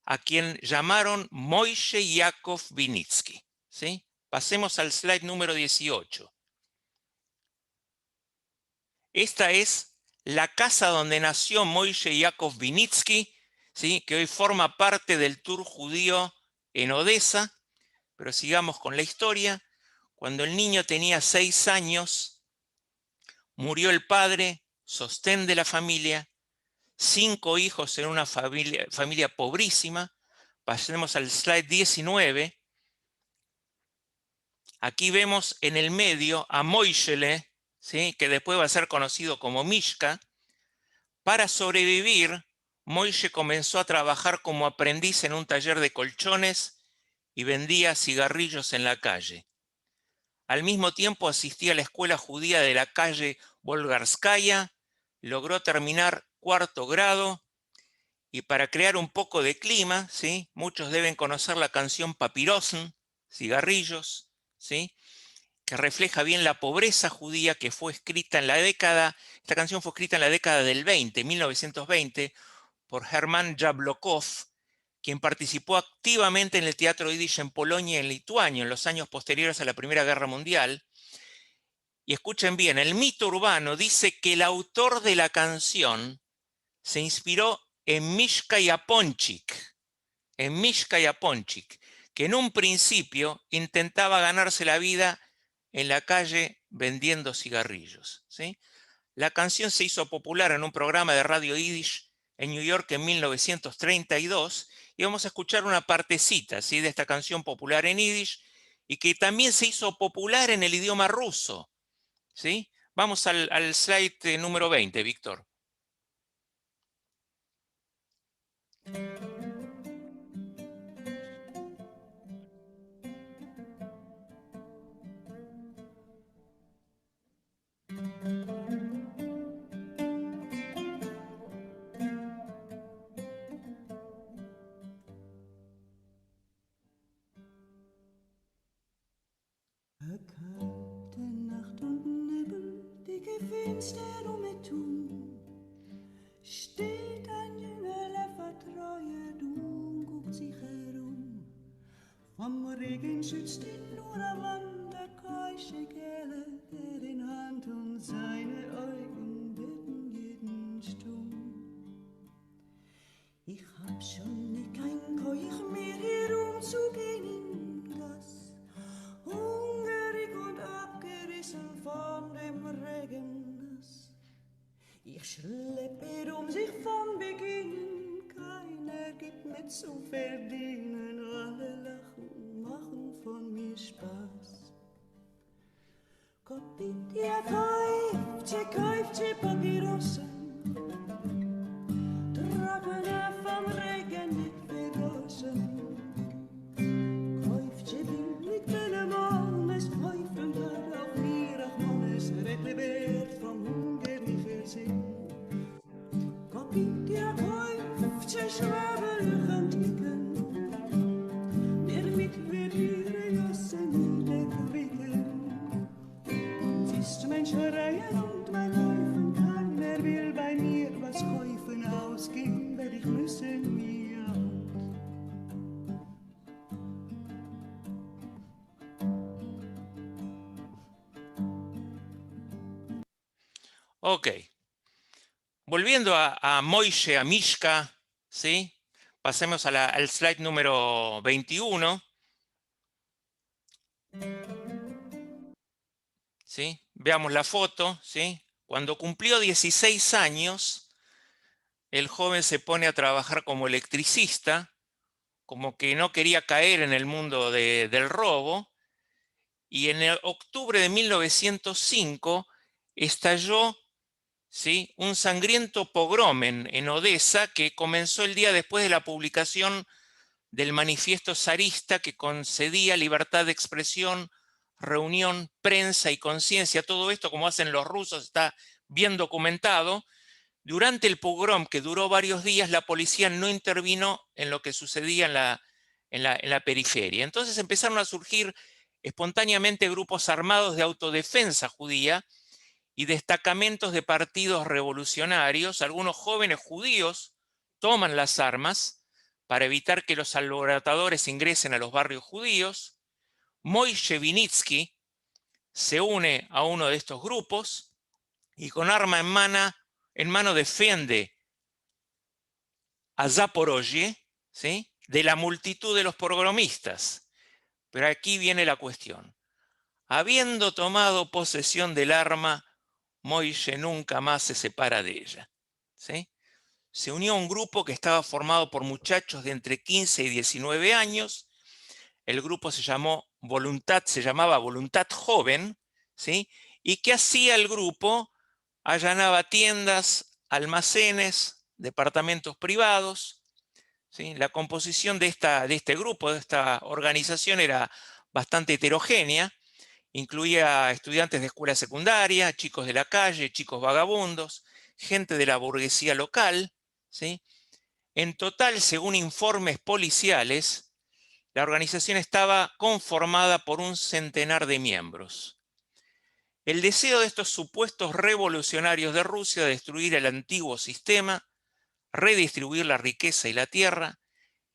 a quien llamaron Moishe Yakov Vinitsky, ¿sí? Pasemos al slide número 18. Esta es la casa donde nació Moishe Yakov Vinitsky, ¿sí? Que hoy forma parte del tour judío en Odessa. Pero sigamos con la historia. Cuando el niño tenía 6 años, murió el padre, sostén de la familia, 5 hijos en una familia pobrísima. Pasemos al slide 19. Aquí vemos en el medio a Moishele, ¿sí? Que después va a ser conocido como Mishka. Para sobrevivir, Moishe comenzó a trabajar como aprendiz en un taller de colchones y vendía cigarrillos en la calle. Al mismo tiempo asistía a la escuela judía de la calle Volgarskaya, logró terminar 4º grado y para crear un poco de clima, ¿sí? Muchos deben conocer la canción Papirosn, cigarrillos, ¿sí? Que refleja bien la pobreza judía que fue escrita en la década, esta canción fue escrita en la década del 1920, por Herman Jablokov, quien participó activamente en el teatro yiddish en Polonia y en Lituania en los años posteriores a la Primera Guerra Mundial. Y escuchen bien, el mito urbano dice que el autor de la canción se inspiró en Mishka Yaponchik, que en un principio intentaba ganarse la vida en la calle vendiendo cigarrillos, ¿sí? La canción se hizo popular en un programa de radio yiddish en New York en 1932 y vamos a escuchar una partecita, ¿sí? De esta canción popular en yiddish y que también se hizo popular en el idioma ruso, ¿sí? Vamos al slide número 20, Víctor. Kalte Nacht und Nebel, dicke Finster um mich tun. Steht ein Jüngerle vertreuet und guckt sich herum. Vom Regen schützt ihn nur am Wand der keusche Kerle, der in Hand und seine Augen bitten jeden stumm. Ich hab schon nie kein Keuch mehr herumzugehen in Gass. Hungrig und abgerissen von dem Regennass. Ich schleppe sich von Beginn, keiner gibt mir zu verdienen. Alle lachen, machen von mir Spaß. Gott bitte, kauft Papierossen. Trockene vom Regen nicht vergossen. Schwebelchen ticken, der mit Ok. Volviendo a Moishe, a Mishka, ¿sí? Pasemos al slide número 21. ¿Sí? Veamos la foto, ¿sí? Cuando cumplió 16 años, el joven se pone a trabajar como electricista, como que no quería caer en el mundo del robo, y en el octubre de 1905 estalló, ¿sí?, un sangriento pogrom en Odessa que comenzó el día después de la publicación del manifiesto zarista que concedía libertad de expresión, reunión, prensa y conciencia. Todo esto, como hacen los rusos, está bien documentado. Durante el pogrom, que duró varios días, la policía no intervino en lo que sucedía en la periferia. Entonces empezaron a surgir espontáneamente grupos armados de autodefensa judía y destacamentos de partidos revolucionarios. Algunos jóvenes judíos toman las armas para evitar que los alborotadores ingresen a los barrios judíos. Moishe Vinitsky se une a uno de estos grupos y con arma en mano defiende a Zaporozhye, ¿sí?, de la multitud de los pogromistas. Pero aquí viene la cuestión. Habiendo tomado posesión del arma, Moishe nunca más se separa de ella, ¿sí? Se unió a un grupo que estaba formado por muchachos de entre 15 y 19 años. El grupo se llamaba Voluntad Joven, ¿sí? ¿Y qué hacía el grupo? Allanaba tiendas, almacenes, departamentos privados, ¿sí? La composición de este grupo, de esta organización, era bastante heterogénea. Incluía estudiantes de escuela secundaria, chicos de la calle, chicos vagabundos, gente de la burguesía local, ¿sí? En total, según informes policiales, la organización estaba conformada por 100 de miembros. El deseo de estos supuestos revolucionarios de Rusia de destruir el antiguo sistema, redistribuir la riqueza y la tierra,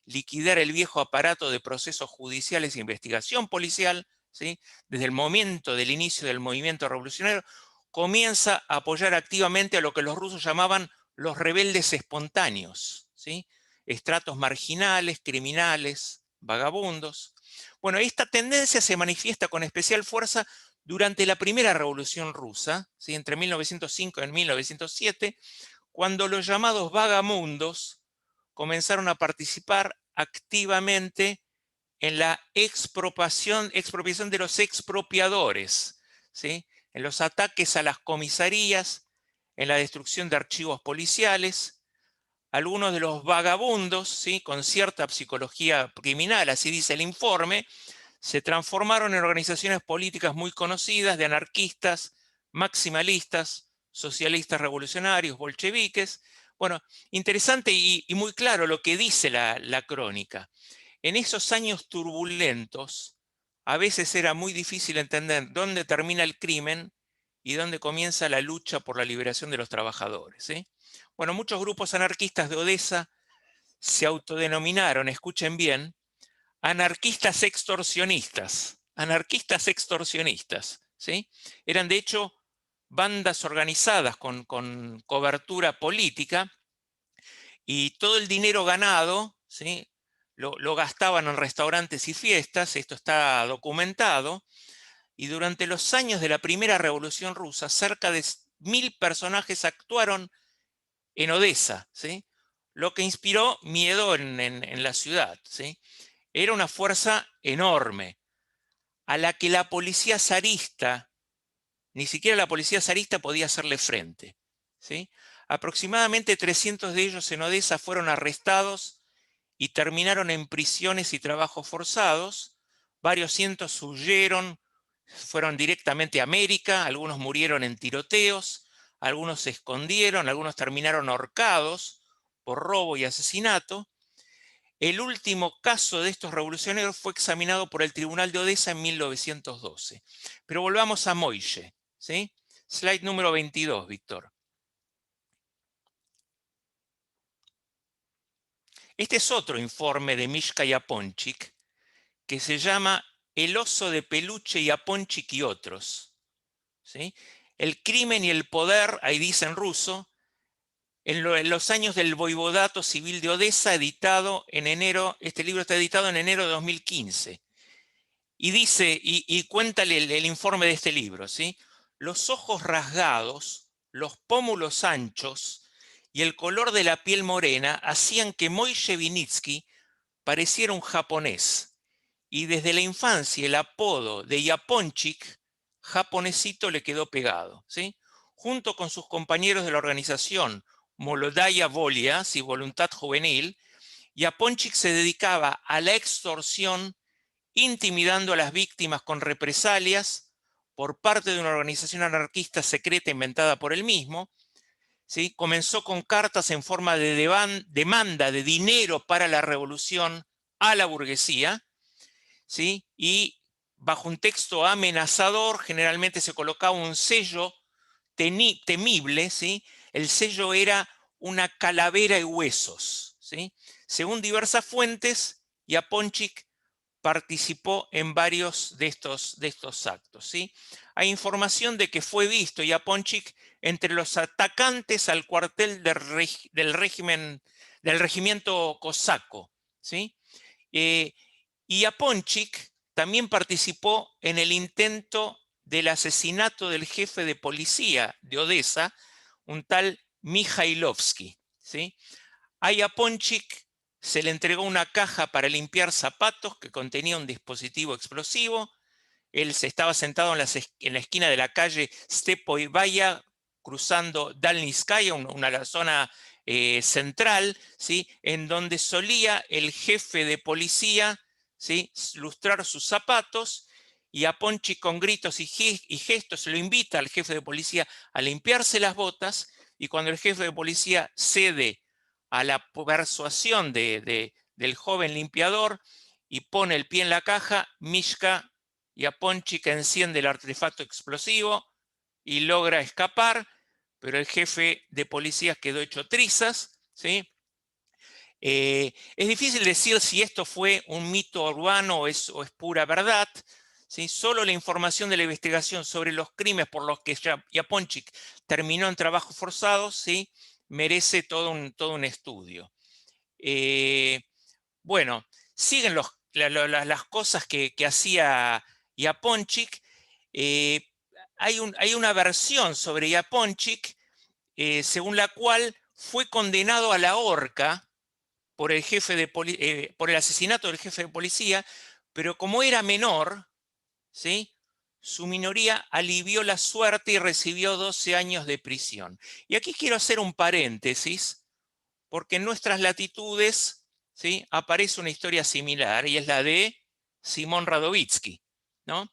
liquidar el viejo aparato de procesos judiciales e investigación policial, ¿sí?, desde el momento del inicio del movimiento revolucionario, comienza a apoyar activamente a lo que los rusos llamaban los rebeldes espontáneos, ¿sí?, estratos marginales, criminales, vagabundos. Bueno, esta tendencia se manifiesta con especial fuerza durante la primera revolución rusa, ¿sí?, entre 1905 y 1907, cuando los llamados vagamundos comenzaron a participar activamente en la expropiación de los expropiadores, ¿sí?, en los ataques a las comisarías, en la destrucción de archivos policiales. Algunos de los vagabundos, ¿sí?, con cierta psicología criminal, así dice el informe, se transformaron en organizaciones políticas muy conocidas de anarquistas, maximalistas, socialistas revolucionarios, bolcheviques. Bueno, interesante y muy claro lo que dice la crónica. En esos años turbulentos, a veces era muy difícil entender dónde termina el crimen y dónde comienza la lucha por la liberación de los trabajadores, ¿sí? Bueno, muchos grupos anarquistas de Odessa se autodenominaron, escuchen bien, anarquistas extorsionistas, ¿sí? Eran de hecho bandas organizadas con cobertura política y todo el dinero ganado, ¿sí?, lo gastaban en restaurantes y fiestas. Esto está documentado. Y durante los años de la primera revolución rusa, cerca de 1000 personajes actuaron en Odessa, ¿sí?, lo que inspiró miedo en la ciudad, ¿sí? Era una fuerza enorme a la que la policía zarista, ni siquiera la policía zarista podía hacerle frente, ¿sí? Aproximadamente 300 de ellos en Odessa fueron arrestados y terminaron en prisiones y trabajos forzados. Varios cientos huyeron, fueron directamente a América, algunos murieron en tiroteos, algunos se escondieron, algunos terminaron ahorcados por robo y asesinato. El último caso de estos revolucionarios fue examinado por el Tribunal de Odessa en 1912. Pero volvamos a Moishe, ¿sí? Slide número 22, Víctor. Este es otro informe de Mishka Yaponchik que se llama El oso de peluche Yaponchik y otros, ¿sí? El crimen y el poder, ahí dice en ruso, en los años del Voivodato Civil de Odessa, editado en enero, este libro está editado en enero de 2015. Y dice, y cuéntale el informe de este libro, ¿sí? Los ojos rasgados, los pómulos anchos y el color de la piel morena hacían que Moishe Vinitsky pareciera un japonés. Y desde la infancia el apodo de Yaponchik, japonesito, le quedó pegado, ¿sí? Junto con sus compañeros de la organización Molodaya Volia, ¿sí? Voluntad Juvenil, Yaponchik se dedicaba a la extorsión, intimidando a las víctimas con represalias por parte de una organización anarquista secreta inventada por él mismo, ¿sí? Comenzó con cartas en forma de demanda de dinero para la revolución a la burguesía, ¿sí? Y bajo un texto amenazador generalmente se colocaba un sello temible, ¿sí? El sello era una calavera y huesos, ¿sí? Según diversas fuentes, Yaponchik participó en varios de estos actos, ¿sí? Hay información de que fue visto Yaponchik entre los atacantes al cuartel del regimiento cosaco, ¿sí? Y Yaponchik también participó en el intento del asesinato del jefe de policía de Odessa, un tal Mikhailovsky, ¿sí? A Yaponchik se le entregó una caja para limpiar zapatos que contenía un dispositivo explosivo. Él se estaba sentado en la esquina de la calle Stepoivaya, cruzando Dalnitskaya, una zona central, ¿sí? En donde solía el jefe de policía, ¿sí? Lustrar sus zapatos, y Yaponchik con gritos y gestos lo invita al jefe de policía a limpiarse las botas, y cuando el jefe de policía cede a la persuasión del joven limpiador y pone el pie en la caja, Mishka Yaponchik enciende el artefacto explosivo y logra escapar, pero el jefe de policía quedó hecho trizas, ¿sí? Es difícil decir si esto fue un mito urbano o es pura verdad, ¿sí? Solo la información de la investigación sobre los crímenes por los que Yaponchik terminó en trabajos forzados, ¿sí? Merece todo un estudio. Bueno, siguen las cosas que hacía Yaponchik. Hay una versión sobre Yaponchik según la cual fue condenado a la horca por el asesinato del jefe de policía, pero como era menor, ¿sí? Su minoría alivió la suerte y recibió 12 años de prisión. Y aquí quiero hacer un paréntesis, porque en nuestras latitudes, ¿sí? Aparece una historia similar, y es la de Simón Radovítsky, ¿no?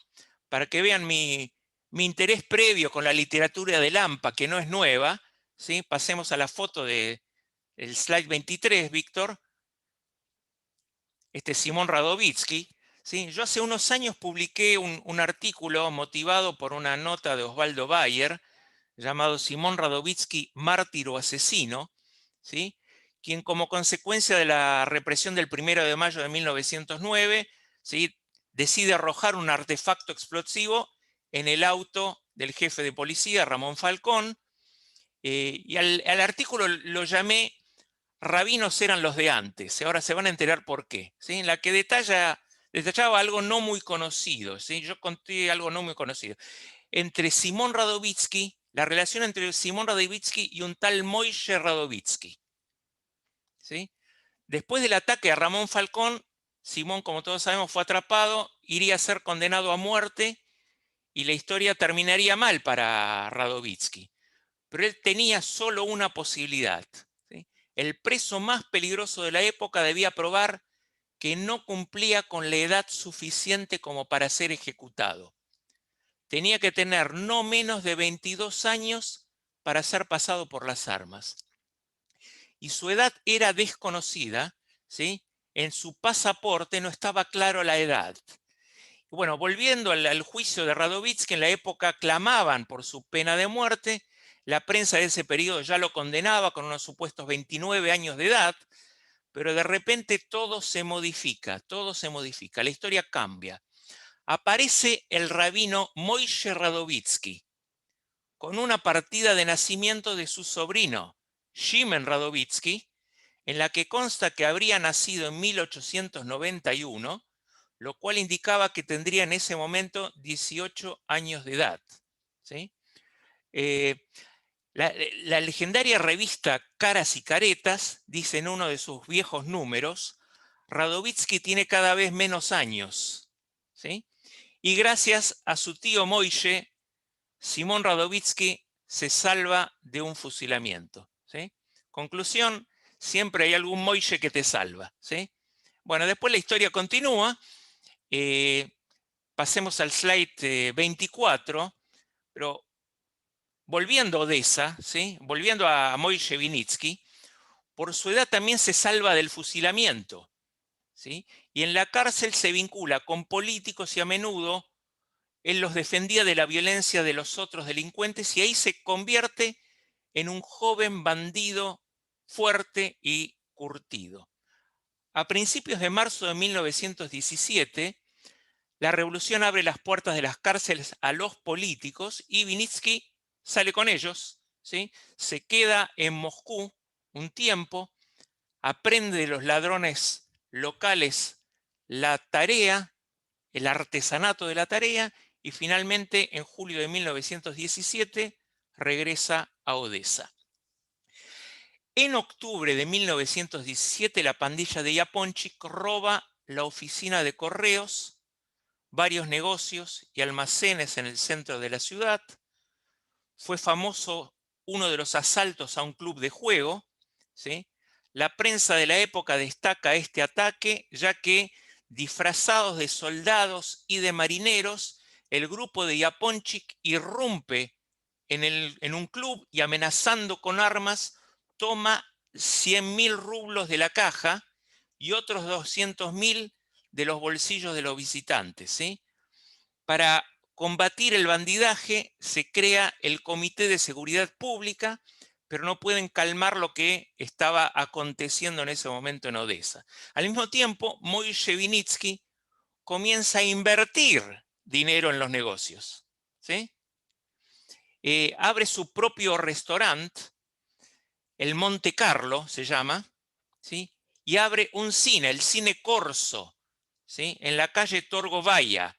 Para que vean mi interés previo con la literatura de Lampa, que no es nueva, ¿sí? Pasemos a la foto del slide 23, Víctor. Este Simón Radovítsky, ¿sí? Yo hace unos años publiqué un artículo motivado por una nota de Osvaldo Bayer, llamado Simón Radovítsky, mártir o asesino, ¿sí? Quien como consecuencia de la represión del 1 de mayo de 1909, ¿sí? Decide arrojar un artefacto explosivo en el auto del jefe de policía, Ramón Falcón, y al artículo lo llamé Rabinos eran los de antes, ahora se van a enterar por qué, ¿sí? En la que detallaba algo no muy conocido, ¿sí? Yo conté algo no muy conocido. Entre Simón Radovítsky, la relación entre Simón Radovítsky y un tal Moishe Radovítsky, ¿sí? Después del ataque a Ramón Falcón, Simón, como todos sabemos, fue atrapado, iría a ser condenado a muerte y la historia terminaría mal para Radovítsky. Pero él tenía solo una posibilidad, ¿sí? El preso más peligroso de la época debía probar que no cumplía con la edad suficiente como para ser ejecutado. Tenía que tener no menos de 22 años para ser pasado por las armas. Y su edad era desconocida, ¿sí? En su pasaporte no estaba claro la edad. Bueno, volviendo al juicio de Radovítsky, en la época clamaban por su pena de muerte. La prensa de ese periodo ya lo condenaba con unos supuestos 29 años de edad, pero de repente todo se modifica, la historia cambia. Aparece el rabino Moishe Radovítsky, con una partida de nacimiento de su sobrino, Szymon Radowitzki, en la que consta que habría nacido en 1891, lo cual indicaba que tendría en ese momento 18 años de edad, ¿sí? La legendaria revista Caras y Caretas dice en uno de sus viejos números: Radowitzki tiene cada vez menos años, ¿sí? Y gracias a su tío Moishe, Simón Radowitzki se salva de un fusilamiento, ¿sí? Conclusión: siempre hay algún Moishe que te salva, ¿sí? Bueno, después la historia continúa. Pasemos al slide 24, pero volviendo a Odessa, ¿sí? Volviendo a Moishe Vinitsky, por su edad también se salva del fusilamiento, ¿sí? Y en la cárcel se vincula con políticos y a menudo él los defendía de la violencia de los otros delincuentes y ahí se convierte en un joven bandido fuerte y curtido. A principios de marzo de 1917, la revolución abre las puertas de las cárceles a los políticos y Vinitsky sale con ellos, ¿sí? Se queda en Moscú un tiempo, aprende de los ladrones locales la tarea, el artesanato de la tarea, y finalmente en julio de 1917 regresa a Odessa. En octubre de 1917 la pandilla de Yaponchik roba la oficina de correos, varios negocios y almacenes en el centro de la ciudad. Fue famoso uno de los asaltos a un club de juego, ¿sí? La prensa de la época destaca este ataque, ya que disfrazados de soldados y de marineros, el grupo de Yaponchik irrumpe en un club y amenazando con armas, toma 100.000 rublos de la caja y otros 200.000 de los bolsillos de los visitantes, ¿sí? Para combatir el bandidaje se crea el Comité de Seguridad Pública, pero no pueden calmar lo que estaba aconteciendo en ese momento en Odessa. Al mismo tiempo, Moishe Vinitsky comienza a invertir dinero en los negocios, ¿sí? Abre su propio restaurante, el Monte Carlo se llama, ¿sí? Y abre un cine, el Cine Corso, ¿sí? En la calle Torgovaya.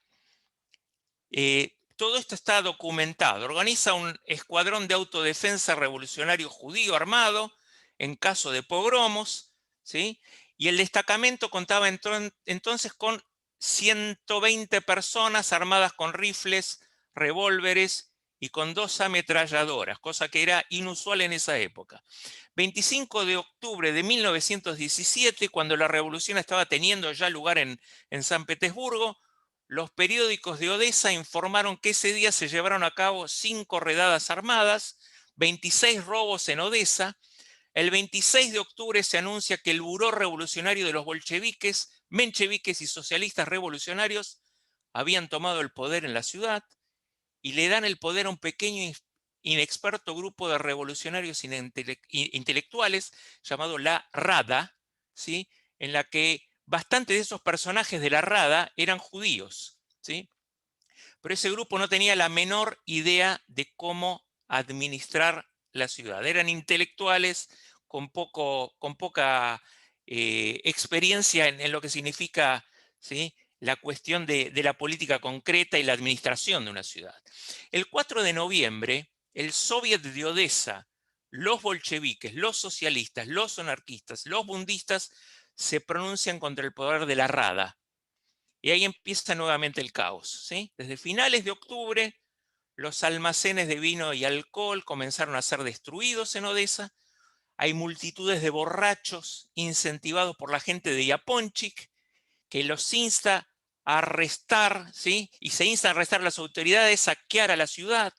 Todo esto está documentado. Organiza un escuadrón de autodefensa revolucionario judío armado en caso de pogromos, ¿sí? Y el destacamento contaba entonces con 120 personas armadas con rifles, revólveres y con 2 ametralladoras, cosa que era inusual en esa época. 25 de octubre de 1917, cuando la revolución estaba teniendo ya lugar en San Petersburgo, los periódicos de Odessa informaron que ese día se llevaron a cabo 5 redadas armadas, 26 robos en Odessa. El 26 de octubre se anuncia que el Buró Revolucionario de los bolcheviques, mencheviques y socialistas revolucionarios habían tomado el poder en la ciudad y le dan el poder a un pequeño inexperto grupo de revolucionarios intelectuales llamado la Rada, ¿sí? En la que bastantes de esos personajes de la Rada eran judíos, ¿sí? Pero ese grupo no tenía la menor idea de cómo administrar la ciudad. Eran intelectuales con poca experiencia en lo que significa, ¿sí?, la cuestión de la política concreta y la administración de una ciudad. El 4 de noviembre, el Soviet de Odessa, los bolcheviques, los socialistas, los anarquistas, los bundistas se pronuncian contra el poder de la Rada. Y ahí empieza nuevamente el caos, ¿sí? Desde finales de octubre, los almacenes de vino y alcohol comenzaron a ser destruidos en Odessa. Hay multitudes de borrachos incentivados por la gente de Yaponchik que los insta a arrestar, ¿sí? Y se insta a arrestar a las autoridades, saquear a la ciudad.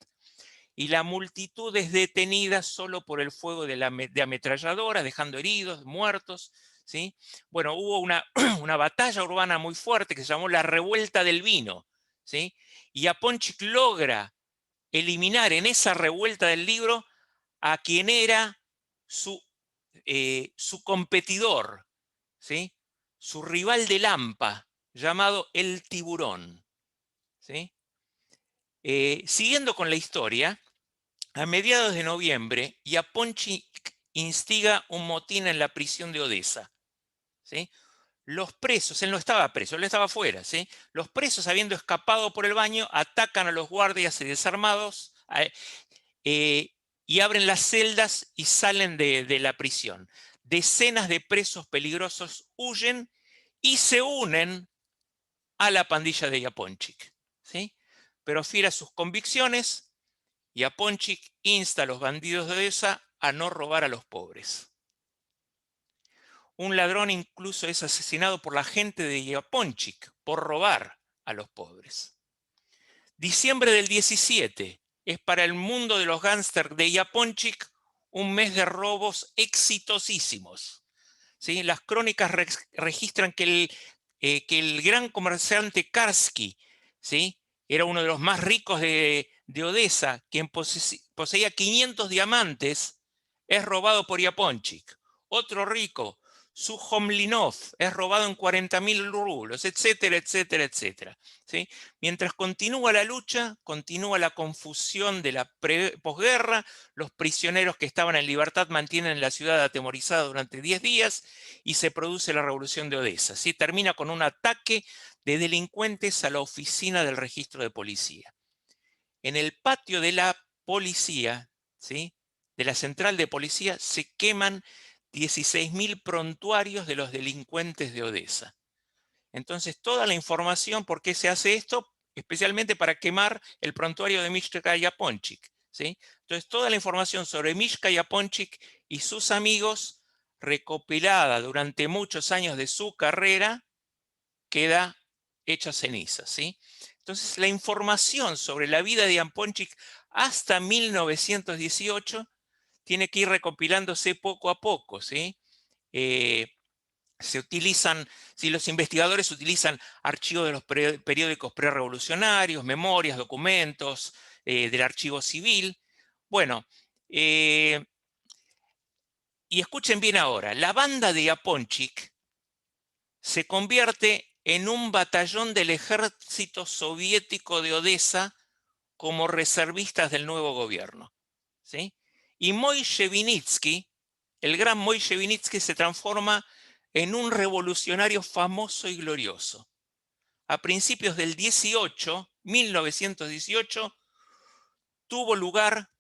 Y la multitud es detenida solo por el fuego de ametralladoras, dejando heridos, muertos, ¿sí? Bueno, hubo una batalla urbana muy fuerte que se llamó la Revuelta del Vino, ¿sí? Y Yaponchik logra eliminar en esa revuelta del libro a quien era su competidor, ¿sí? Su rival de Lampa, llamado el Tiburón, ¿sí? Siguiendo con la historia, A mediados de noviembre, Japonchik instiga un motín en la prisión de Odesa, ¿sí? Los presos, él no estaba preso, él estaba afuera, ¿sí? Los presos, habiendo escapado por el baño, atacan a los guardias desarmados y abren las celdas y salen de la prisión. Decenas de presos peligrosos huyen y se unen a la pandilla de Japonchik, ¿sí? Pero fiel a sus convicciones, Japonchik insta a los bandidos de Odesa a no robar a los pobres. Un ladrón incluso es asesinado por la gente de Japonchik por robar a los pobres. Diciembre del 17 es para el mundo de los gángsters de Japonchik un mes de robos exitosísimos, ¿sí? Las crónicas registran que el gran comerciante Karski, ¿sí? Era uno de los más ricos de Odesa, quien poseía 500 diamantes, es robado por Japonchik. Otro rico, Suhomlinov, es robado en 40.000 rublos, etcétera, etcétera, etcétera, ¿sí? Mientras continúa la lucha, continúa la confusión de la posguerra, los prisioneros que estaban en libertad mantienen la ciudad atemorizada durante 10 días y se produce la revolución de Odesa, ¿sí? Termina con un ataque de delincuentes a la oficina del registro de policía. En el patio de la policía, ¿sí? De la central de policía, se queman 16.000 prontuarios de los delincuentes de Odesa. Entonces, toda la información, ¿por qué se hace esto? Especialmente para quemar el prontuario de Mishka Japonchik, ¿sí? Entonces, toda la información sobre Mishka Japonchik y sus amigos, recopilada durante muchos años de su carrera, queda hecha ceniza, ¿sí? Entonces, la información sobre la vida de Japonchik hasta 1918 tiene que ir recopilándose poco a poco, ¿sí? Se utilizan, si los investigadores utilizan archivos de los periódicos prerevolucionarios, memorias, documentos del archivo civil. Bueno, y escuchen bien ahora, la banda de Japonchik se convierte en un batallón del ejército soviético de Odesa como reservistas del nuevo gobierno, ¿sí? Y Moishe Vinitsky, el gran Moishe Vinitsky, se transforma en un revolucionario famoso y glorioso. A principios del 1918, tuvo lugar,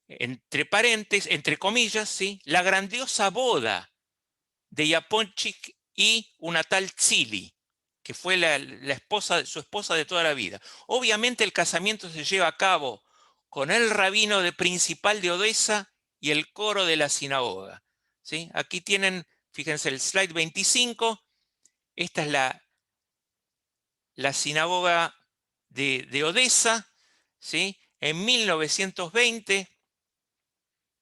entre comillas, ¿sí? La grandiosa boda de Japonchik y una tal Tsili, que fue su esposa de toda la vida. Obviamente el casamiento se lleva a cabo con el rabino principal de Odesa y el coro de la sinagoga, ¿sí? Aquí tienen, fíjense, el slide 25. Esta es la sinagoga de Odesa, ¿sí? En 1920,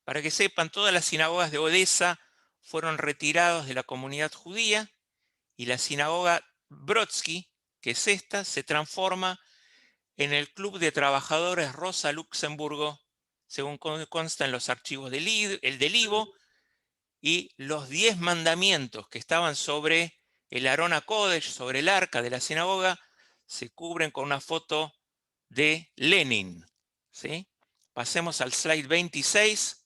para que sepan, todas las sinagogas de Odesa fueron retiradas de la comunidad judía y la sinagoga Brodsky, que es esta, se transforma en el Club de Trabajadores Rosa Luxemburgo, según consta en los archivos del Ivo, y los 10 mandamientos que estaban sobre el Arona Kodesh, sobre el arca de la sinagoga, se cubren con una foto de Lenin, ¿sí? Pasemos al slide 26.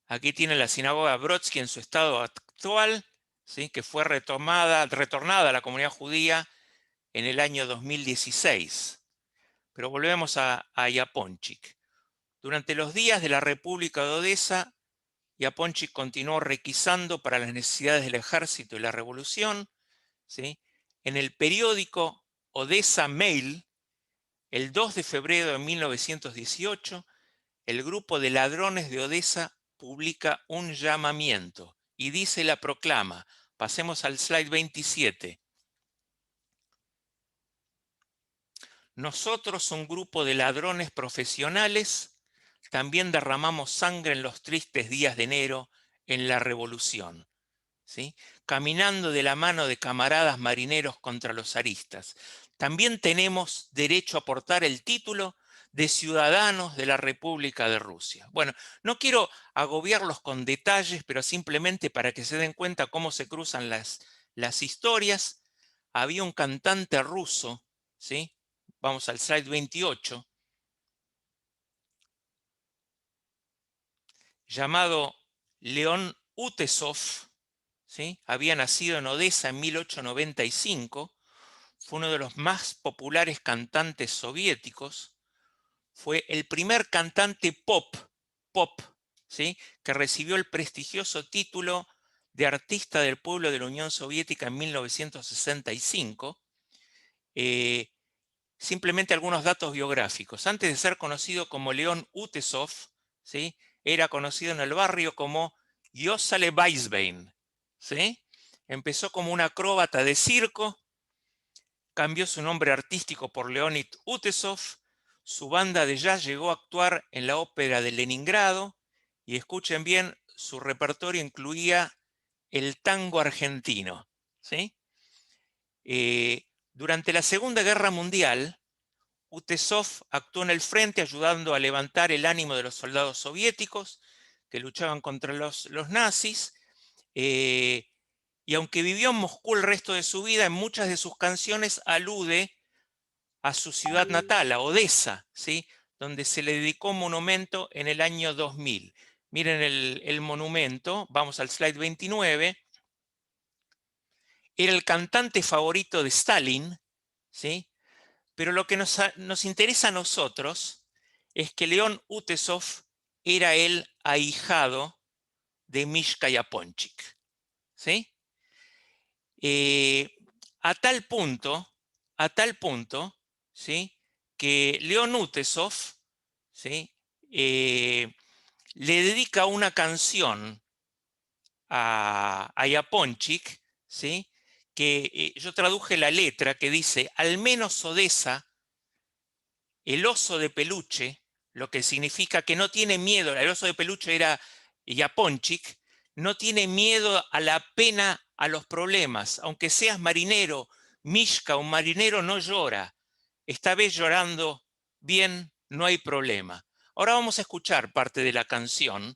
Aquí tiene la sinagoga Brodsky en su estado actual, ¿sí? Que fue retornada a la comunidad judía en el año 2016. Pero volvemos a Japonchik. Durante los días de la República de Odesa, Japonchik continuó requisando para las necesidades del ejército y la revolución, ¿sí? En el periódico Odessa Mail, el 2 de febrero de 1918, el grupo de ladrones de Odesa publica un llamamiento y dice la proclama. Pasemos al slide 27. Nosotros, un grupo de ladrones profesionales, también derramamos sangre en los tristes días de enero en la revolución, ¿sí? Caminando de la mano de camaradas marineros contra los zaristas. También tenemos derecho a portar el título de ciudadanos de la República de Rusia. Bueno, no quiero agobiarlos con detalles, pero simplemente para que se den cuenta cómo se cruzan las historias. Había un cantante ruso, ¿sí? Vamos al slide 28. llamado León Utesov, ¿sí? Había nacido en Odessa en 1895, fue uno de los más populares cantantes soviéticos, fue el primer cantante pop, ¿sí? Que recibió el prestigioso título de Artista del Pueblo de la Unión Soviética en 1965. Simplemente algunos datos biográficos. Antes de ser conocido como León Utesov, ¿sí? Era conocido en el barrio como Yosale Weisbein, ¿sí? Empezó como un acróbata de circo, cambió su nombre artístico por Leonid Utesov, su banda de jazz llegó a actuar en la ópera de Leningrado, y escuchen bien, su repertorio incluía el tango argentino, ¿sí? Durante la Segunda Guerra Mundial, Utesov actuó en el frente ayudando a levantar el ánimo de los soldados soviéticos que luchaban contra los nazis, y aunque vivió en Moscú el resto de su vida, en muchas de sus canciones alude a su ciudad natal, a Odessa, ¿sí? Donde se le dedicó un monumento en el año 2000. Miren el monumento, vamos al slide 29. Era el cantante favorito de Stalin, ¿sí? Pero lo que nos interesa a nosotros es que León Utesov era el ahijado de Mishka Yaponchik, ¿sí? A tal punto, ¿sí? Que León Utesov, ¿sí? Le dedica una canción a Yaponchik, ¿sí? Que yo traduje la letra, que dice: al menos Odessa, el oso de peluche, lo que significa que no tiene miedo, el oso de peluche era Yaponchik, no tiene miedo a la pena, a los problemas. Aunque seas marinero, Mishka, un marinero no llora. Esta vez llorando bien, no hay problema. Ahora vamos a escuchar parte de la canción,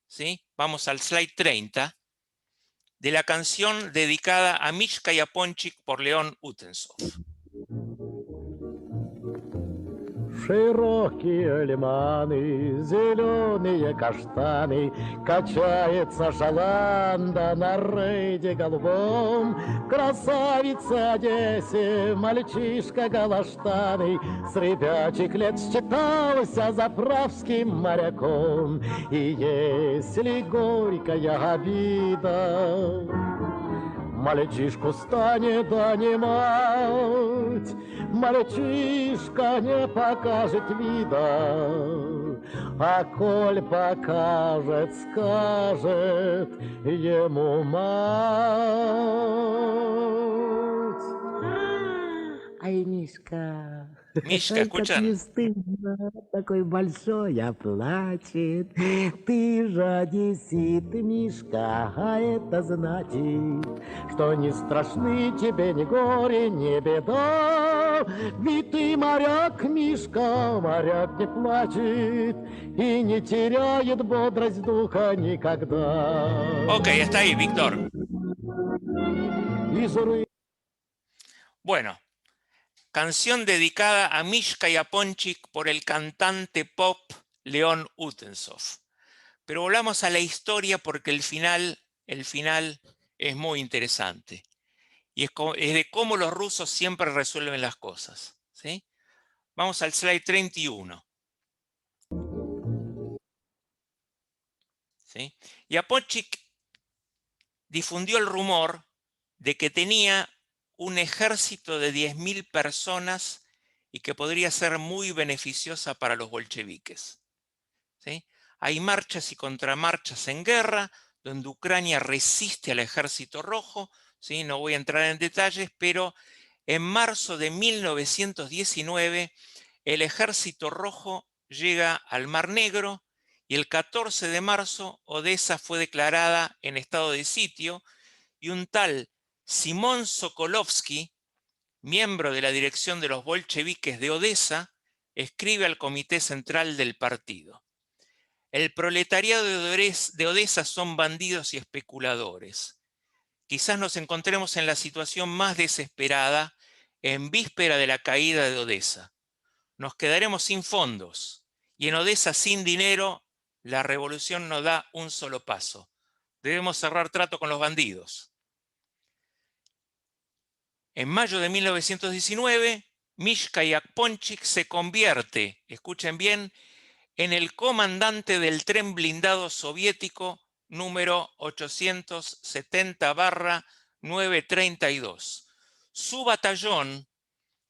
¿sí? Vamos al slide 30, de la canción dedicada a Mishka Yaponchik por León Utesov. Широкие лиманы, зеленые каштаны, качается шаланда на рейде голубом. Красавица Одессе, мальчишка галаштаны, с ребячих лет считался заправским моряком. И если горькая обида мальчишку станет донимать, мальчишка не покажет вида, а коль покажет, скажет ему мать. Ай, Мишка, Мишка, escuchan. Не стыдно, такой большой, а плачет. Ты же одессит, Мишка, а это значит, что не страшны тебе ни горе, ни беда. Ведь ты моряк, Мишка, моряк не плачет и не теряет бодрость духа никогда. Ok, hasta ahí, Víctor. Bueno, canción dedicada a Mishka Yaponchik por el cantante pop León Utesov. Pero volvamos a la historia porque el final es muy interesante. Y es de cómo los rusos siempre resuelven las cosas, ¿sí? Vamos al slide 31. ¿Sí? Yaponchik difundió el rumor de que tenía un ejército de 10.000 personas y que podría ser muy beneficiosa para los bolcheviques, ¿sí? Hay marchas y contramarchas en guerra, donde Ucrania resiste al ejército rojo, ¿sí? No voy a entrar en detalles, pero en marzo de 1919 el ejército rojo llega al Mar Negro y el 14 de marzo Odessa fue declarada en estado de sitio y un tal Simón Sokolovsky, miembro de la dirección de los bolcheviques de Odessa, escribe al comité central del partido: el proletariado de Odessa son bandidos y especuladores. Quizás nos encontremos en la situación más desesperada en víspera de la caída de Odessa. Nos quedaremos sin fondos y en Odessa sin dinero la revolución no da un solo paso. Debemos cerrar trato con los bandidos. En mayo de 1919, Mishka Yaponchik se convierte, escuchen bien, en el comandante del tren blindado soviético número 870-932. Su batallón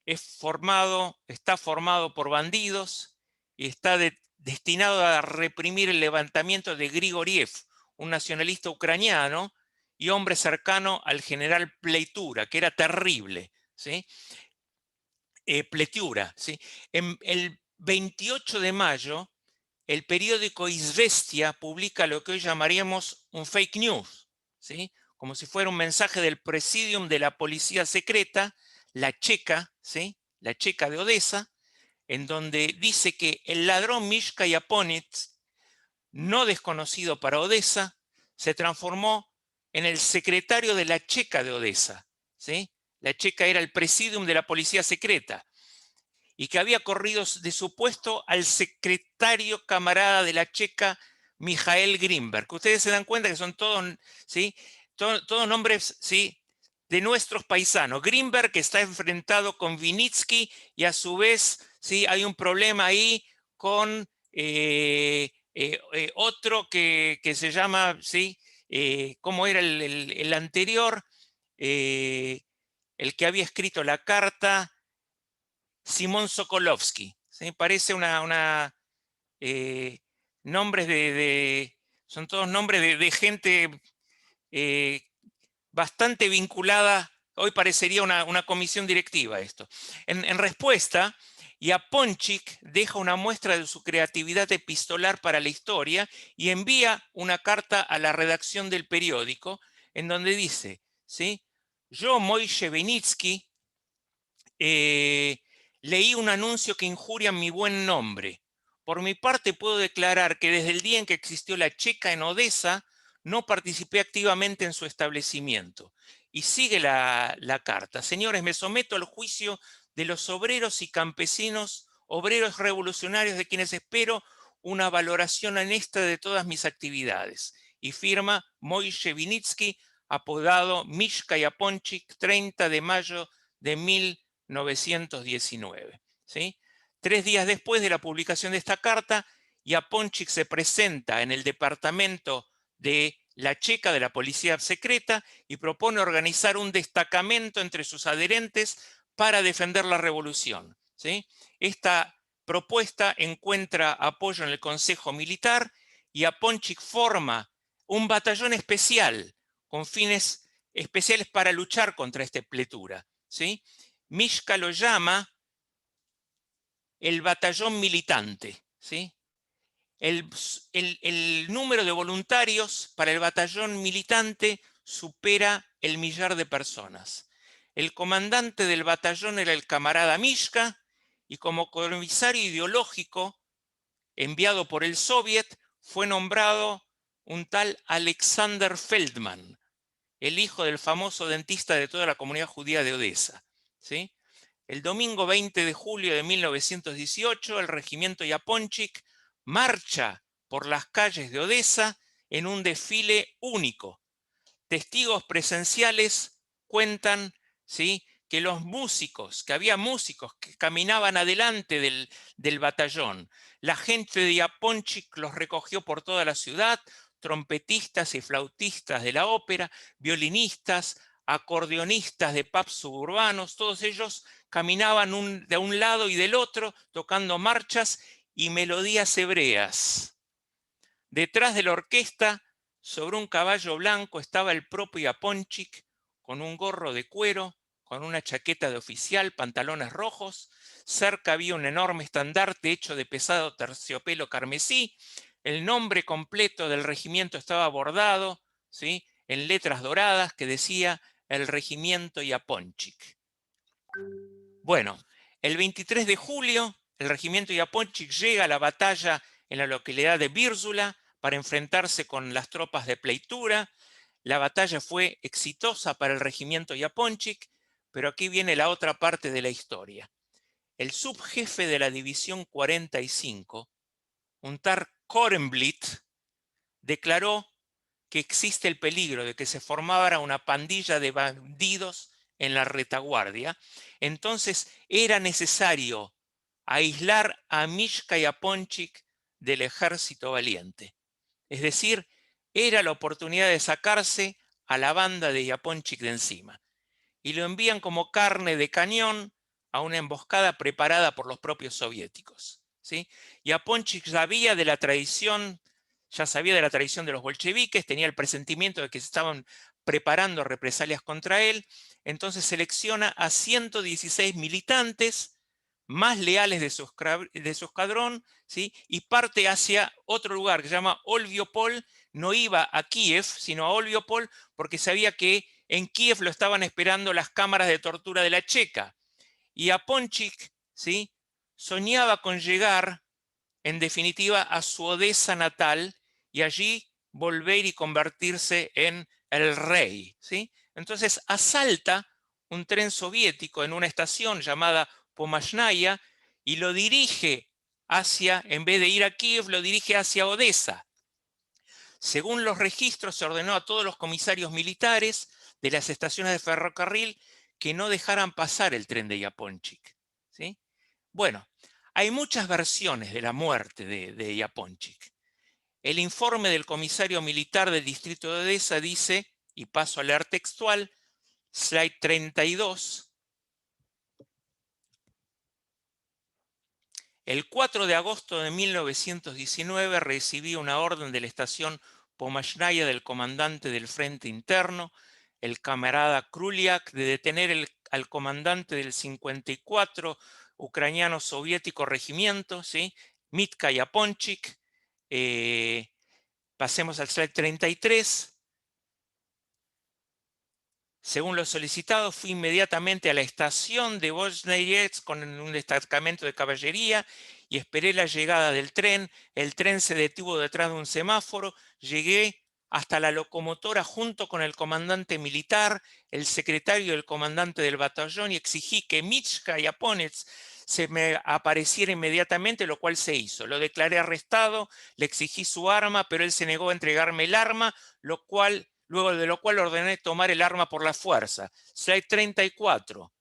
está formado por bandidos y está destinado a reprimir el levantamiento de Grigoriev, un nacionalista ucraniano y hombre cercano al general Pleitura, que era terrible, ¿sí? Pletiura, ¿sí? El 28 de mayo, el periódico Izvestia publica lo que hoy llamaríamos un fake news, ¿sí? Como si fuera un mensaje del presidium de la policía secreta, la Checa, ¿sí? La Checa de Odessa, en donde dice que el ladrón Mishka Yaponets, no desconocido para Odessa, se transformó en el secretario de la Checa de Odessa, ¿sí? La Checa era el presidium de la policía secreta y que había corrido de su puesto al secretario camarada de la Checa, Mijael Grimberg. Ustedes se dan cuenta que son todos, ¿sí? Todos nombres, ¿sí?, de nuestros paisanos. Grimberg, que está enfrentado con Vinitsky, y a su vez, ¿sí?, hay un problema ahí con otro que se llama, ¿sí?, ¿cómo era el anterior? El que había escrito la carta, Simón Sokolovsky, ¿sí? Parece nombres son todos nombres de gente bastante vinculada. Hoy parecería una comisión directiva esto. En respuesta, Yaponchik deja una muestra de su creatividad epistolar para la historia y envía una carta a la redacción del periódico en donde dice, ¿sí?, yo, Moishe Vinitsky, leí un anuncio que injuria mi buen nombre. Por mi parte puedo declarar que desde el día en que existió la Checa en Odessa, no participé activamente en su establecimiento. Y sigue la carta. Señores, me someto al juicio de los obreros y campesinos, obreros revolucionarios, de quienes espero una valoración honesta de todas mis actividades. Y firma Moishe Vinitsky, apodado Mishka Yaponchik, 30 de mayo de 1919. ¿Sí? 3 días después de la publicación de esta carta, Yaponchik se presenta en el departamento de la Checa de la policía secreta y propone organizar un destacamento entre sus adherentes para defender la revolución. ¿Sí? Esta propuesta encuentra apoyo en el Consejo Militar y Yaponchik forma un batallón especial con fines especiales para luchar contra esta Pletura. ¿Sí? Mishka lo llama el batallón militante. ¿Sí? El número de voluntarios para el batallón militante supera el 1.000.000 de personas. El comandante del batallón era el camarada Mishka y como comisario ideológico enviado por el Soviet fue nombrado un tal Alexander Feldman, el hijo del famoso dentista de toda la comunidad judía de Odessa. ¿Sí? El domingo 20 de julio de 1918, el regimiento Yaponchik marcha por las calles de Odessa en un desfile único. Testigos presenciales cuentan, ¿sí?, que había músicos que caminaban adelante del batallón. La gente de Yaponchik los recogió por toda la ciudad, trompetistas y flautistas de la ópera, violinistas, acordeonistas de pubs suburbanos, todos ellos caminaban de un lado y del otro, tocando marchas y melodías hebreas. Detrás de la orquesta, sobre un caballo blanco, estaba el propio Yaponchik, con un gorro de cuero, con una chaqueta de oficial, pantalones rojos. Cerca había un enorme estandarte hecho de pesado terciopelo carmesí. El nombre completo del regimiento estaba bordado, ¿sí?, en letras doradas, que decía el regimiento Yaponchik. Bueno, el 23 de julio, el regimiento Yaponchik llega a la batalla en la localidad de Bírzula para enfrentarse con las tropas de Pleitura. La batalla fue exitosa para el regimiento Yaponchik, pero aquí viene la otra parte de la historia. El subjefe de la división 45, un tal Korenblit, declaró que existe el peligro de que se formara una pandilla de bandidos en la retaguardia. Entonces era necesario aislar a Mishka y a Ponchik del ejército valiente. Es decir, era la oportunidad de sacarse a la banda de Yaponchik de encima. Y lo envían como carne de cañón a una emboscada preparada por los propios soviéticos, ¿sí? Yaponchik sabía de la traición, ya sabía de la traición de los bolcheviques, tenía el presentimiento de que se estaban preparando represalias contra él, entonces selecciona a 116 militantes más leales de su escuadrón, ¿sí? Y parte hacia otro lugar que se llama Olviopol. No iba a Kiev, sino a Olviopol, porque sabía que en Kiev lo estaban esperando las cámaras de tortura de la Checa. Y Yaponchik, ¿sí?, soñaba con llegar, en definitiva, a su Odessa natal y allí volver y convertirse en el rey, ¿sí? Entonces asalta un tren soviético en una estación llamada Pomashnaya y lo dirige hacia, en vez de ir a Kiev, lo dirige hacia Odessa. Según los registros, se ordenó a todos los comisarios militares de las estaciones de ferrocarril que no dejaran pasar el tren de Yaponchik, ¿sí? Bueno, hay muchas versiones de la muerte de Yaponchik. El informe del comisario militar del distrito de Odessa dice, y paso a leer textual, slide 32, el 4 de agosto de 1919 recibí una orden de la estación Pomashnaya del comandante del Frente Interno, el camarada Kruliak, de detener al comandante del 54 ucraniano soviético regimiento, ¿sí?, Mitka Yaponchik. Pasemos al slide 33. Según lo solicitado, fui inmediatamente a la estación de Vozhneyets con un destacamento de caballería y esperé la llegada del tren. El tren se detuvo detrás de un semáforo. Llegué hasta la locomotora junto con el comandante militar, el secretario del comandante del batallón, y exigí que Mishka Yaponets se me apareciera inmediatamente, lo cual se hizo. Lo declaré arrestado, le exigí su arma, pero él se negó a entregarme el arma, luego de lo cual ordené tomar el arma por la fuerza. Slide 34.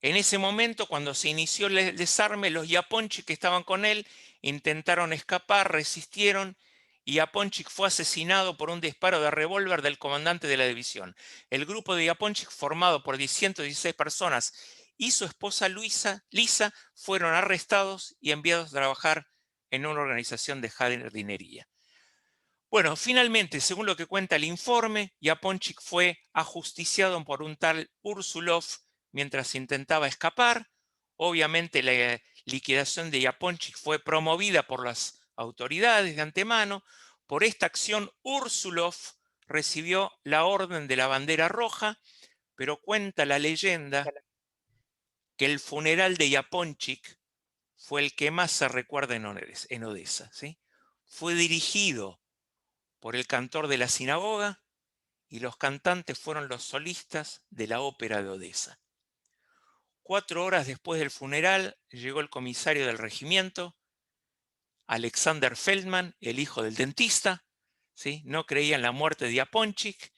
En ese momento, cuando se inició el desarme, los Yaponchik que estaban con él intentaron escapar, resistieron, y Yaponchik fue asesinado por un disparo de revólver del comandante de la división. El grupo de Yaponchik, formado por 116 personas, y su esposa Lisa fueron arrestados y enviados a trabajar en una organización de jardinería. Bueno, finalmente, según lo que cuenta el informe, Yaponchik fue ajusticiado por un tal Ursulov mientras intentaba escapar. Obviamente la liquidación de Yaponchik fue promovida por las autoridades de antemano. Por esta acción, Ursulov recibió la Orden de la Bandera Roja, pero cuenta la leyenda que el funeral de Yaponchik fue el que más se recuerda en Odessa, ¿sí? Fue dirigido por el cantor de la sinagoga y los cantantes fueron los solistas de la ópera de Odessa. 4 horas después del funeral llegó el comisario del regimiento, Alexander Feldman, el hijo del dentista, ¿sí? No creía en la muerte de Yaponchik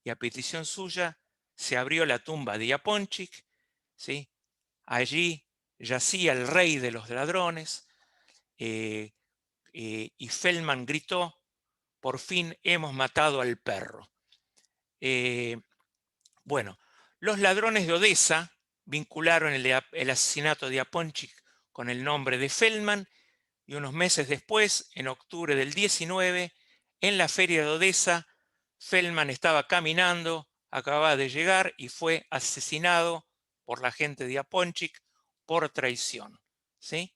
y a petición suya se abrió la tumba de Yaponchik, ¿sí? Allí yacía el rey de los ladrones y Feldman gritó: por fin hemos matado al perro. Bueno, los ladrones de Odessa vincularon el asesinato de Yaponchik con el nombre de Feldman y unos meses después, en octubre del 19, en la feria de Odessa, Feldman estaba caminando, acababa de llegar y fue asesinado por la gente de Yaponchik por traición, ¿sí?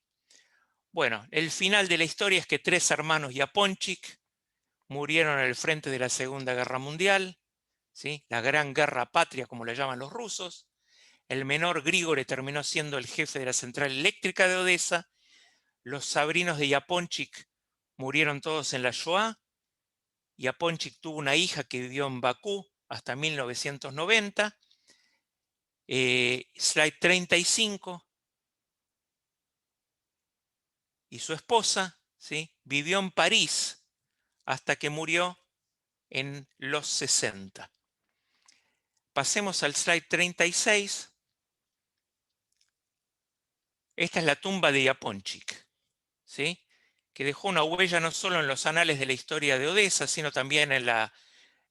Bueno, el final de la historia es que 3 hermanos Yaponchik murieron en el frente de la Segunda Guerra Mundial, ¿sí?, la Gran Guerra Patria, como la llaman los rusos. El menor, Grigore, terminó siendo el jefe de la central eléctrica de Odessa. Los sobrinos de Yaponchik murieron todos en la Shoah. Yaponchik tuvo una hija que vivió en Bakú hasta 1990. Slide 35. y su esposa, ¿sí?, vivió en París hasta que murió en los 60. Pasemos al slide 36. Esta es la tumba de Japonchik, ¿sí?, que dejó una huella no solo en los anales de la historia de Odessa, sino también en la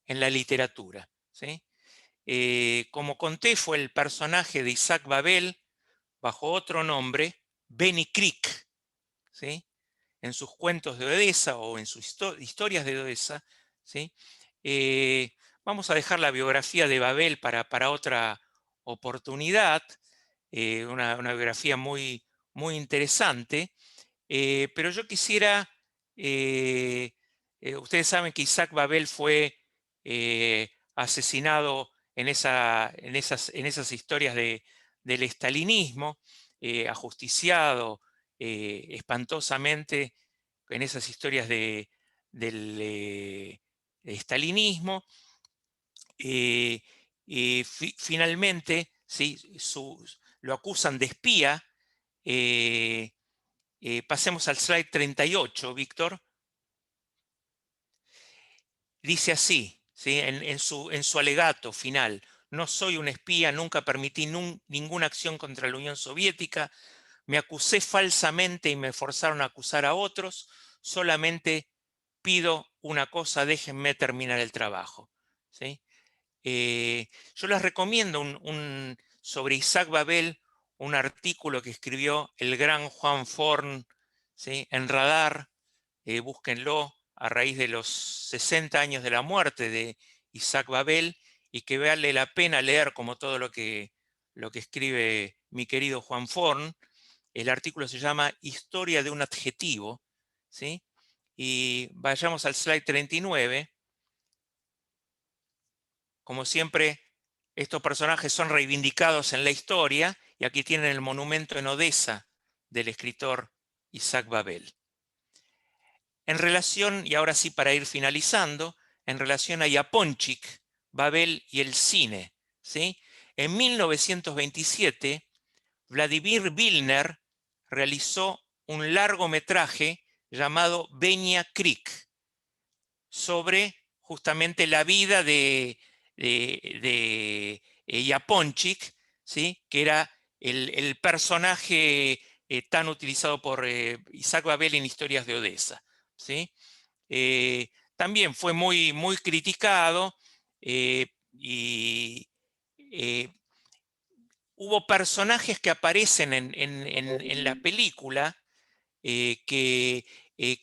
literatura, ¿sí? Como conté, fue el personaje de Isaac Babel bajo otro nombre, Benny Creek, ¿sí?, en sus cuentos de Odessa o en sus historias de Odessa, ¿sí? Vamos a dejar la biografía de Babel para otra oportunidad, una biografía muy, muy interesante, pero yo quisiera, ustedes saben que Isaac Babel fue asesinado en esas historias del estalinismo, ajusticiado espantosamente en esas historias del estalinismo. Finalmente, ¿sí?, lo acusan de espía. Pasemos al slide 38, Víctor. Dice así, ¿sí?, en su alegato final: no soy un espía, nunca permití ninguna acción contra la Unión Soviética, me acusé falsamente y me forzaron a acusar a otros, solamente pido una cosa, déjenme terminar el trabajo, ¿sí? Yo les recomiendo sobre Isaac Babel, un artículo que escribió el gran Juan Forn, ¿sí?, en Radar. Búsquenlo a raíz de los 60 años de la muerte de Isaac Babel, y que vale la pena leer, como todo lo que escribe mi querido Juan Forn. El artículo se llama Historia de un adjetivo, ¿sí? Y vayamos al slide 39. Como siempre, estos personajes son reivindicados en la historia, y aquí tienen el monumento en Odessa del escritor Isaac Babel. En relación, y ahora sí para ir finalizando, en relación a Japonchik, Babel y el cine, ¿sí? En 1927, Vladimir Vilner realizó un largometraje llamado Benia Creek, sobre justamente la vida de Japonchik, ¿sí?, que era el personaje tan utilizado por Isaac Babel en Historias de Odessa, ¿sí? También fue muy, muy criticado, y hubo personajes que aparecen en la película que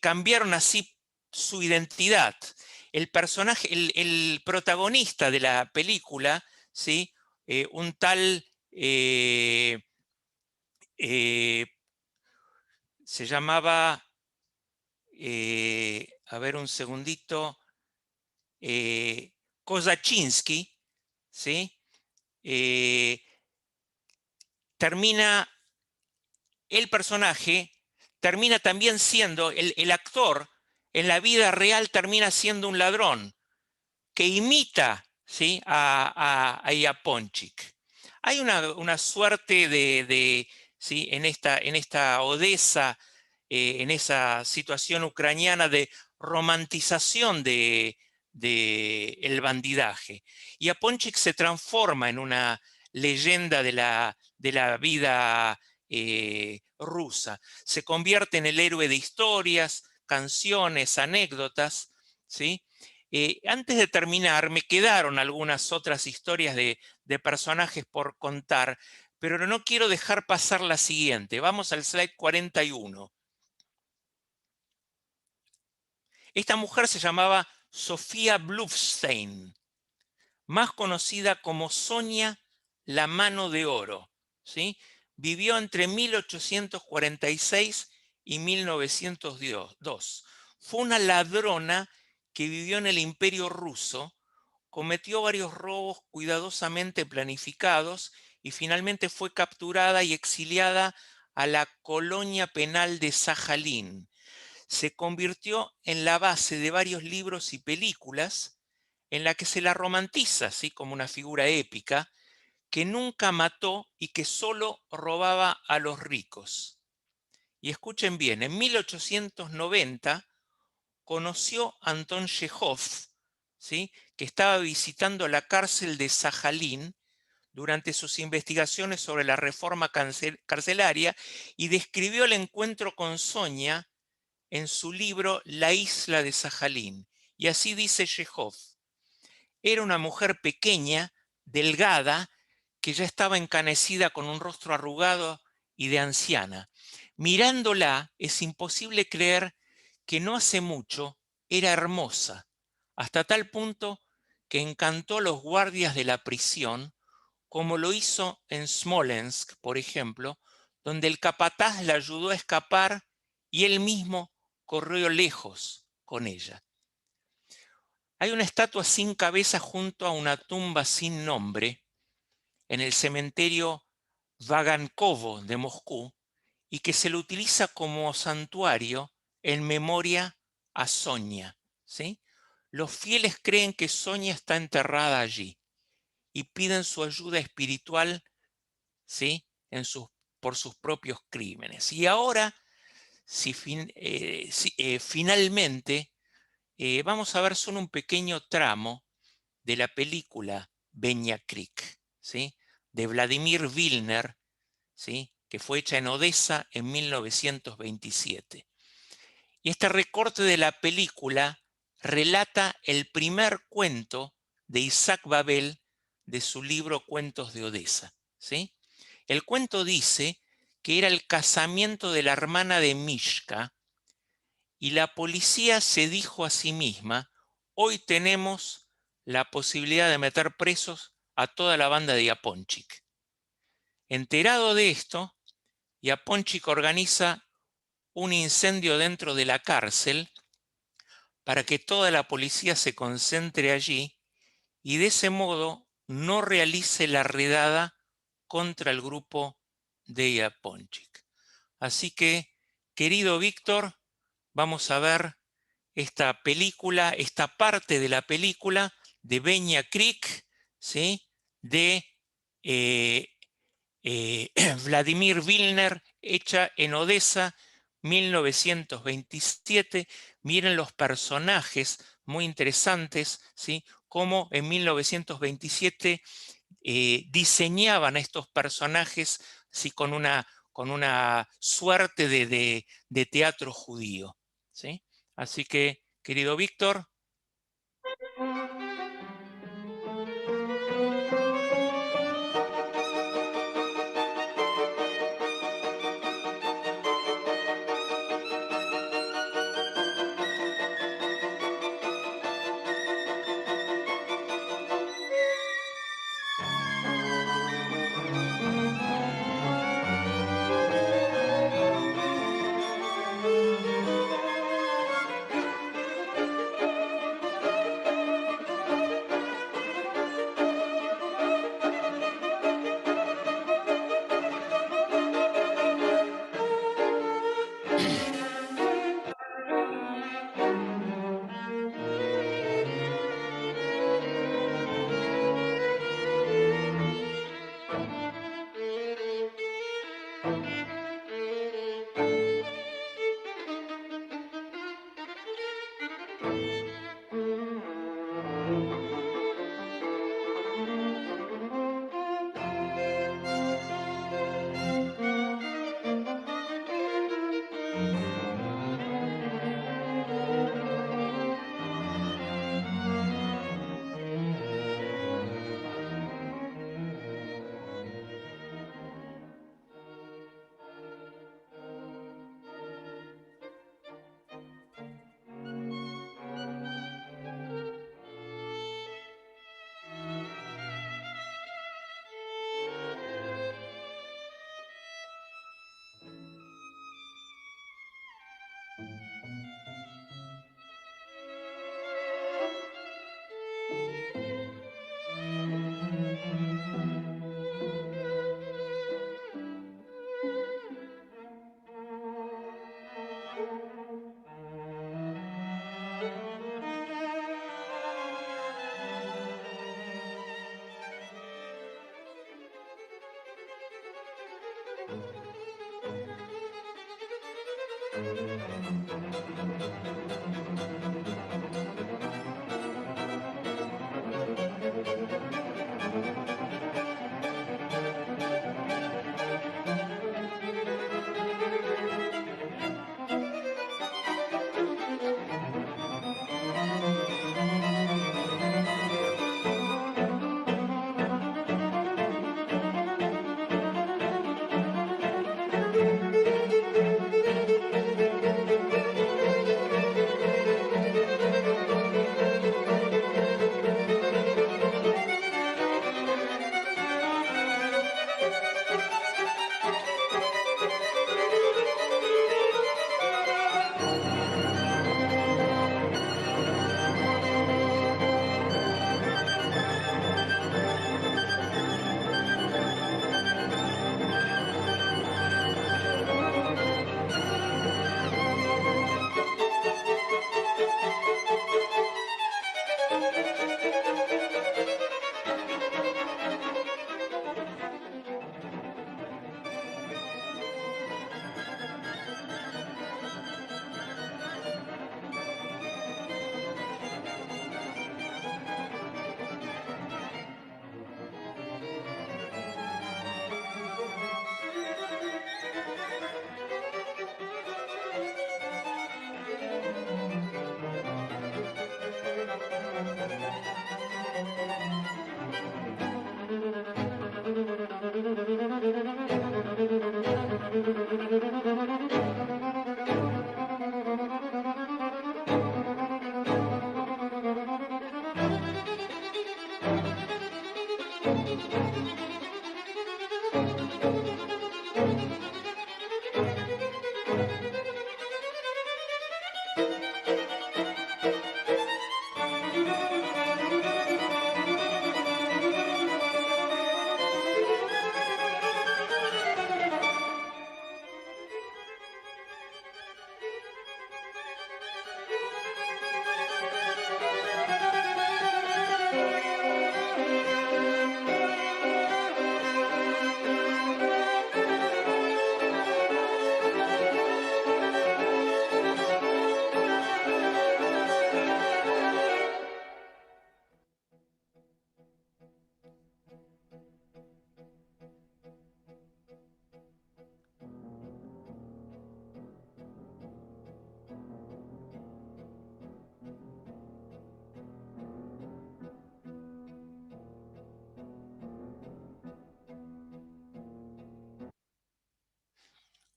cambiaron así su identidad. El personaje, el protagonista de la película, ¿sí?, un tal, se llamaba, a ver un segundito, Kozaczynski, ¿sí? El personaje termina también siendo, el actor en la vida real termina siendo un ladrón que imita, ¿sí?, a Japonchik. Hay una suerte ¿sí?, en esta Odessa, en esa situación ucraniana, de romantización del bandidaje. Y Japonchik se transforma en una leyenda de la vida rusa. Se convierte en el héroe de historias, canciones, anécdotas, ¿sí? Antes de terminar, me quedaron algunas otras historias de personajes por contar, pero no quiero dejar pasar la siguiente. Vamos al slide 41. Esta mujer se llamaba Sofía Blufstein, más conocida como Sonia la Mano de Oro, ¿sí? Vivió entre 1846 y 1902. Fue una ladrona que vivió en el Imperio Ruso, cometió varios robos cuidadosamente planificados y finalmente fue capturada y exiliada a la colonia penal de Sajalín. Se convirtió en la base de varios libros y películas en la que se la romantiza, así como una figura épica, que nunca mató y que solo robaba a los ricos. Y escuchen bien, en 1890 conoció a Anton Chekhov, ¿sí?, que estaba visitando la cárcel de Sajalín durante sus investigaciones sobre la reforma carcelaria y describió el encuentro con Sonia en su libro La isla de Sajalín. Y así dice Chekhov: era una mujer pequeña, delgada, que ya estaba encanecida, con un rostro arrugado y de anciana. Mirándola es imposible creer que no hace mucho era hermosa, hasta tal punto que encantó a los guardias de la prisión, como lo hizo en Smolensk, por ejemplo, donde el capataz la ayudó a escapar y él mismo corrió lejos con ella. Hay una estatua sin cabeza junto a una tumba sin nombre en el cementerio Vagankovo de Moscú, y que se lo utiliza como santuario en memoria a Sonia, ¿sí? Los fieles creen que Sonia está enterrada allí y piden su ayuda espiritual, ¿sí?, por sus propios crímenes. Y ahora, finalmente, vamos a ver solo un pequeño tramo de la película Benya Krik, ¿sí?, de Vladimir Vilner, ¿sí?, que fue hecha en Odessa en 1927. Y este recorte de la película relata el primer cuento de Isaac Babel de su libro Cuentos de Odessa, ¿sí? El cuento dice que era el casamiento de la hermana de Mishka y la policía se dijo a sí misma: hoy tenemos la posibilidad de meter presos a toda la banda de Yaponchik. Enterado de esto, Yaponchik organiza un incendio dentro de la cárcel para que toda la policía se concentre allí y de ese modo no realice la redada contra el grupo de Yaponchik. Así que, querido Víctor, vamos a ver esta película, esta parte de la película de Benya Krik, ¿sí?, de Vladimir Vilner, hecha en Odessa, 1927. Miren los personajes muy interesantes, ¿sí?, cómo en 1927 diseñaban a estos personajes, ¿sí?, con una suerte de teatro judío, ¿sí? Así que, querido Víctor.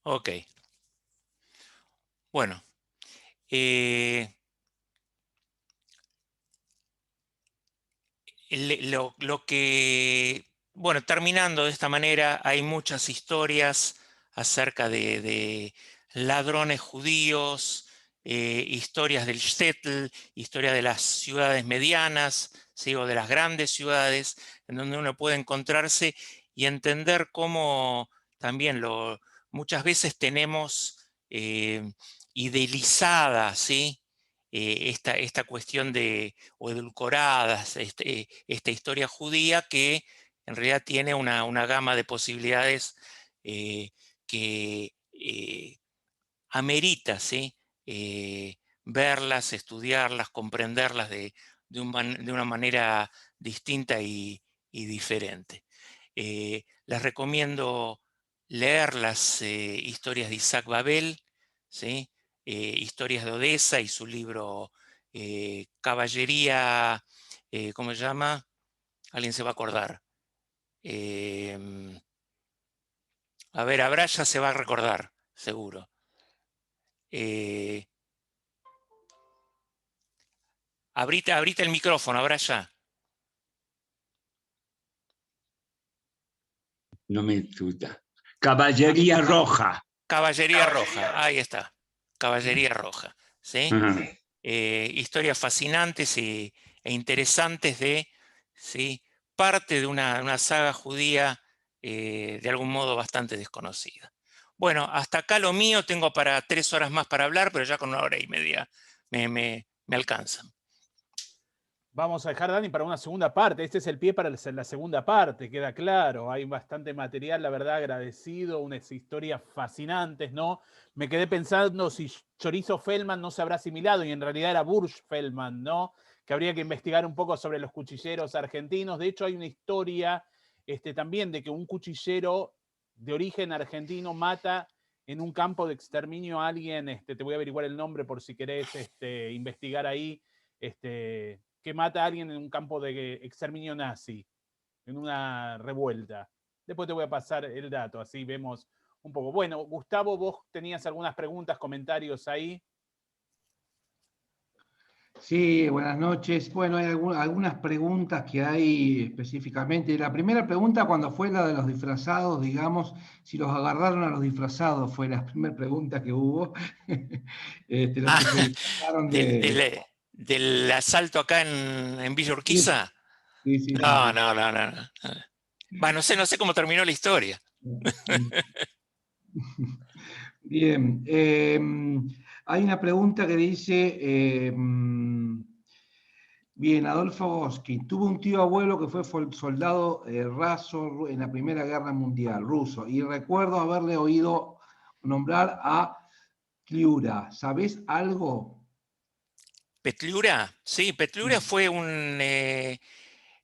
Ok. Bueno. Lo que, bueno, terminando de esta manera, hay muchas historias acerca de ladrones judíos, historias del shtetl, historia de las ciudades medianas, ¿sí? O de las grandes ciudades, en donde uno puede encontrarse y entender cómo también muchas veces tenemos idealizada, ¿sí? Esta cuestión o edulcoradas, esta historia judía que en realidad tiene una gama de posibilidades que amerita, ¿sí? Verlas, estudiarlas, comprenderlas de una manera distinta y diferente. Les recomiendo leer las historias de Isaac Babel, ¿sí? Historias de Odessa y su libro Caballería, ¿cómo se llama? Alguien se va a acordar. A ver, Abraya se va a recordar, seguro. Abrite el micrófono, Abraya. No me tuta. Caballería Roja. Caballería Roja, ahí está. Caballería Roja, ¿sí? Historias fascinantes e interesantes de, ¿sí? Parte de una saga judía de algún modo bastante desconocida. Bueno, hasta acá lo mío, tengo para 3 horas más para hablar, pero ya con 1 hora y media me alcanzan. Vamos a dejar, Dani, para una segunda parte. Este es el pie para la segunda parte, queda claro. Hay bastante material, la verdad, agradecido, unas historias fascinantes, ¿no? Me quedé pensando si Chorizo Feldman no se habrá asimilado y en realidad era Bursch Feldman, ¿no? Que habría que investigar un poco sobre los cuchilleros argentinos. De hecho, hay una historia también de que un cuchillero de origen argentino mata en un campo de exterminio a alguien, te voy a averiguar el nombre por si querés investigar ahí, que mata a alguien en un campo de exterminio nazi, en una revuelta. Después te voy a pasar el dato, así vemos un poco. Bueno, Gustavo, vos tenías algunas preguntas, comentarios ahí. Sí, buenas noches. Bueno, hay algunas preguntas que hay específicamente. La primera pregunta, cuando fue la de los disfrazados, digamos, si los agarraron a los disfrazados, fue la primera pregunta que hubo. Los que se disfrazaron del asalto acá en Villa Urquiza. Sí, no. No sé cómo terminó la historia. Bien. Hay una pregunta que dice, bien, Adolfo Goski, tuvo un tío abuelo que fue soldado raso en la Primera Guerra Mundial, ruso, y recuerdo haberle oído nombrar a Petliura. ¿Sabés algo? Petliura, sí, Petliura fue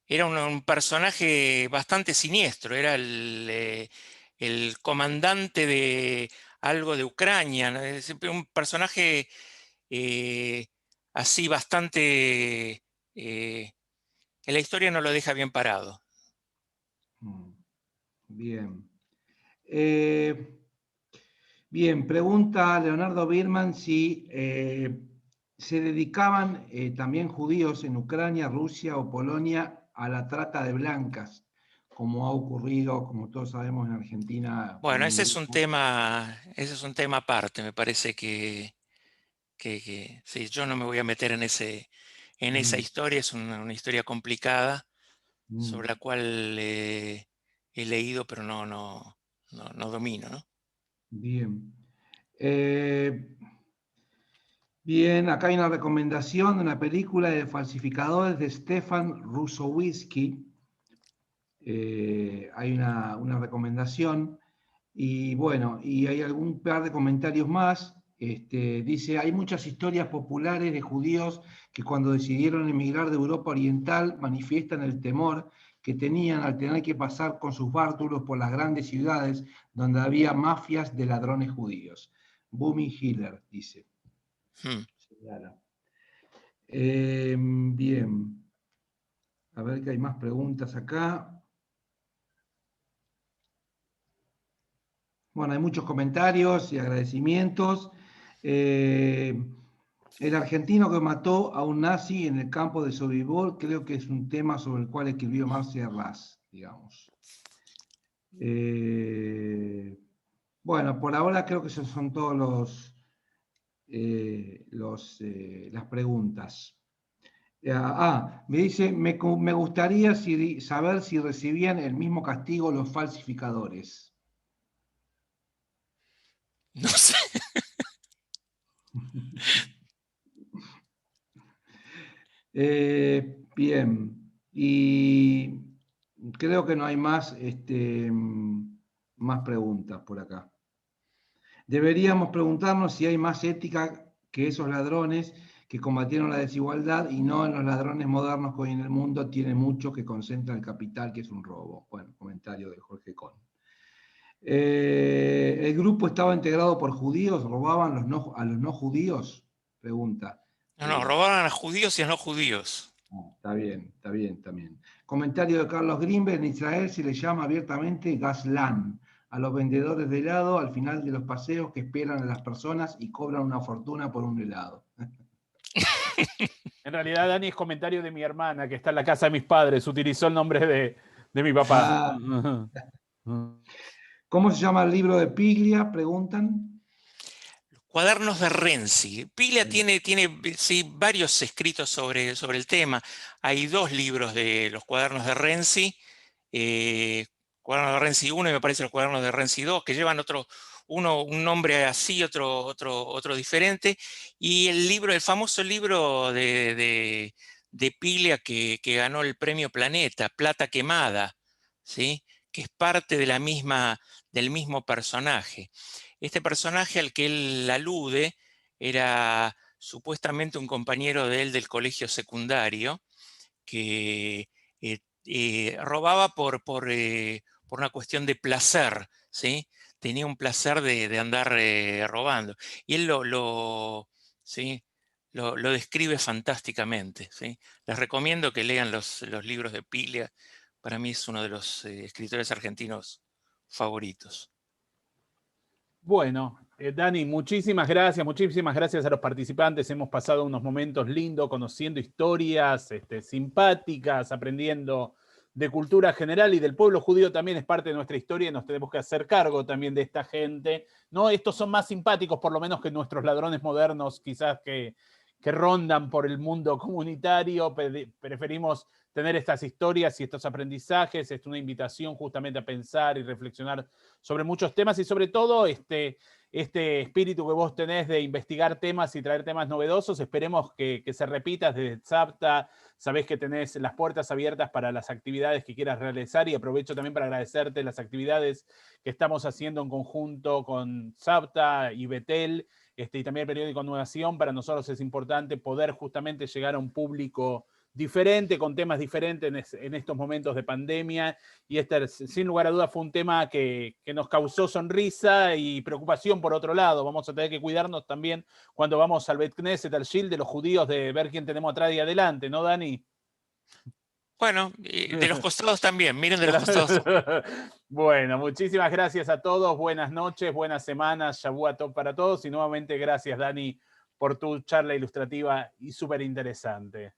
era un personaje bastante siniestro, era el comandante de algo de Ucrania, ¿no? Es siempre un personaje así bastante que la historia no lo deja bien parado. Bien. Bien, pregunta Leonardo Birman si se dedicaban también judíos en Ucrania, Rusia o Polonia a la trata de blancas, como ha ocurrido, como todos sabemos, en Argentina. Bueno, ese es un tema aparte. Me parece que sí, yo no me voy a meter en esa historia. Es una historia complicada sobre la cual he leído, pero no domino, ¿no? Bien. Bien, acá hay una recomendación de una película de falsificadores de Stefan Rusowiecki. Hay una recomendación. Y bueno, y hay algún par de comentarios más. Dice, hay muchas historias populares de judíos que cuando decidieron emigrar de Europa Oriental manifiestan el temor que tenían al tener que pasar con sus bártulos por las grandes ciudades donde había mafias de ladrones judíos. Bumi Hiller dice. Bien. A ver que hay más preguntas acá. Bueno, hay muchos comentarios y agradecimientos. El argentino que mató a un nazi en el campo de Sobibor, creo que es un tema sobre el cual escribió Marcia Ras, digamos. Bueno, por ahora creo que esos son todos las preguntas. Me dice, me gustaría saber si recibían el mismo castigo los falsificadores. No sé. Bien. Y creo que no hay más preguntas por acá. Deberíamos preguntarnos si hay más ética que esos ladrones que combatieron la desigualdad y no en los ladrones modernos que hoy en el mundo tienen mucho que concentran el capital, que es un robo. Bueno, comentario de Jorge Con. ¿El grupo estaba integrado por judíos? ¿Robaban a los no judíos? Pregunta. No, robaban a judíos y a no judíos. Está bien, también. Comentario de Carlos Greenberg, en Israel se le llama abiertamente Gaslan a los vendedores de helado al final de los paseos que esperan a las personas y cobran una fortuna por un helado. En realidad, Dani, es comentario de mi hermana, que está en la casa de mis padres. Utilizó el nombre de mi papá. ¿Cómo se llama el libro de Piglia? Preguntan. Cuadernos de Renzi. Piglia tiene sí, varios escritos sobre el tema. Hay 2 libros de los Cuadernos de Renzi. Cuadernos de Renzi 1 y me parece los Cuadernos de Renzi 2, que llevan un nombre así, otro diferente. Y el famoso libro de de Piglia que ganó el premio Planeta, Plata Quemada, ¿sí? Que es parte de del mismo personaje. Este personaje al que él alude era supuestamente un compañero de él del colegio secundario que robaba por una cuestión de placer, ¿sí? Tenía un placer de andar robando. Y él ¿sí? lo describe fantásticamente, ¿sí? Les recomiendo que lean los libros de Piglia. Para mí es uno de los escritores argentinos favoritos. Bueno, Dani, muchísimas gracias a los participantes. Hemos pasado unos momentos lindos conociendo historias simpáticas, aprendiendo de cultura general, y del pueblo judío también es parte de nuestra historia y nos tenemos que hacer cargo también de esta gente, ¿no? Estos son más simpáticos por lo menos que nuestros ladrones modernos, quizás que rondan por el mundo comunitario. Preferimos tener estas historias y estos aprendizajes. Es una invitación justamente a pensar y reflexionar sobre muchos temas, y sobre todo este espíritu que vos tenés de investigar temas y traer temas novedosos. Esperemos que se repita desde Tzavta. Sabés que tenés las puertas abiertas para las actividades que quieras realizar, y aprovecho también para agradecerte las actividades que estamos haciendo en conjunto con Tzavta y Betel, y también el periódico Nueva Sion. Para nosotros es importante poder justamente llegar a un público diferente, con temas diferentes en estos momentos de pandemia, y sin lugar a dudas fue un tema que nos causó sonrisa y preocupación por otro lado. Vamos a tener que cuidarnos también cuando vamos al Bet Knesset, al Shil de los judíos, de ver quién tenemos atrás y adelante, ¿no, Dani? Bueno, de los costados también, miren de los costados también. Bueno, muchísimas gracias a todos, buenas noches, buenas semanas, Shavua Tov para todos, y nuevamente gracias, Dani, por tu charla ilustrativa y súper interesante.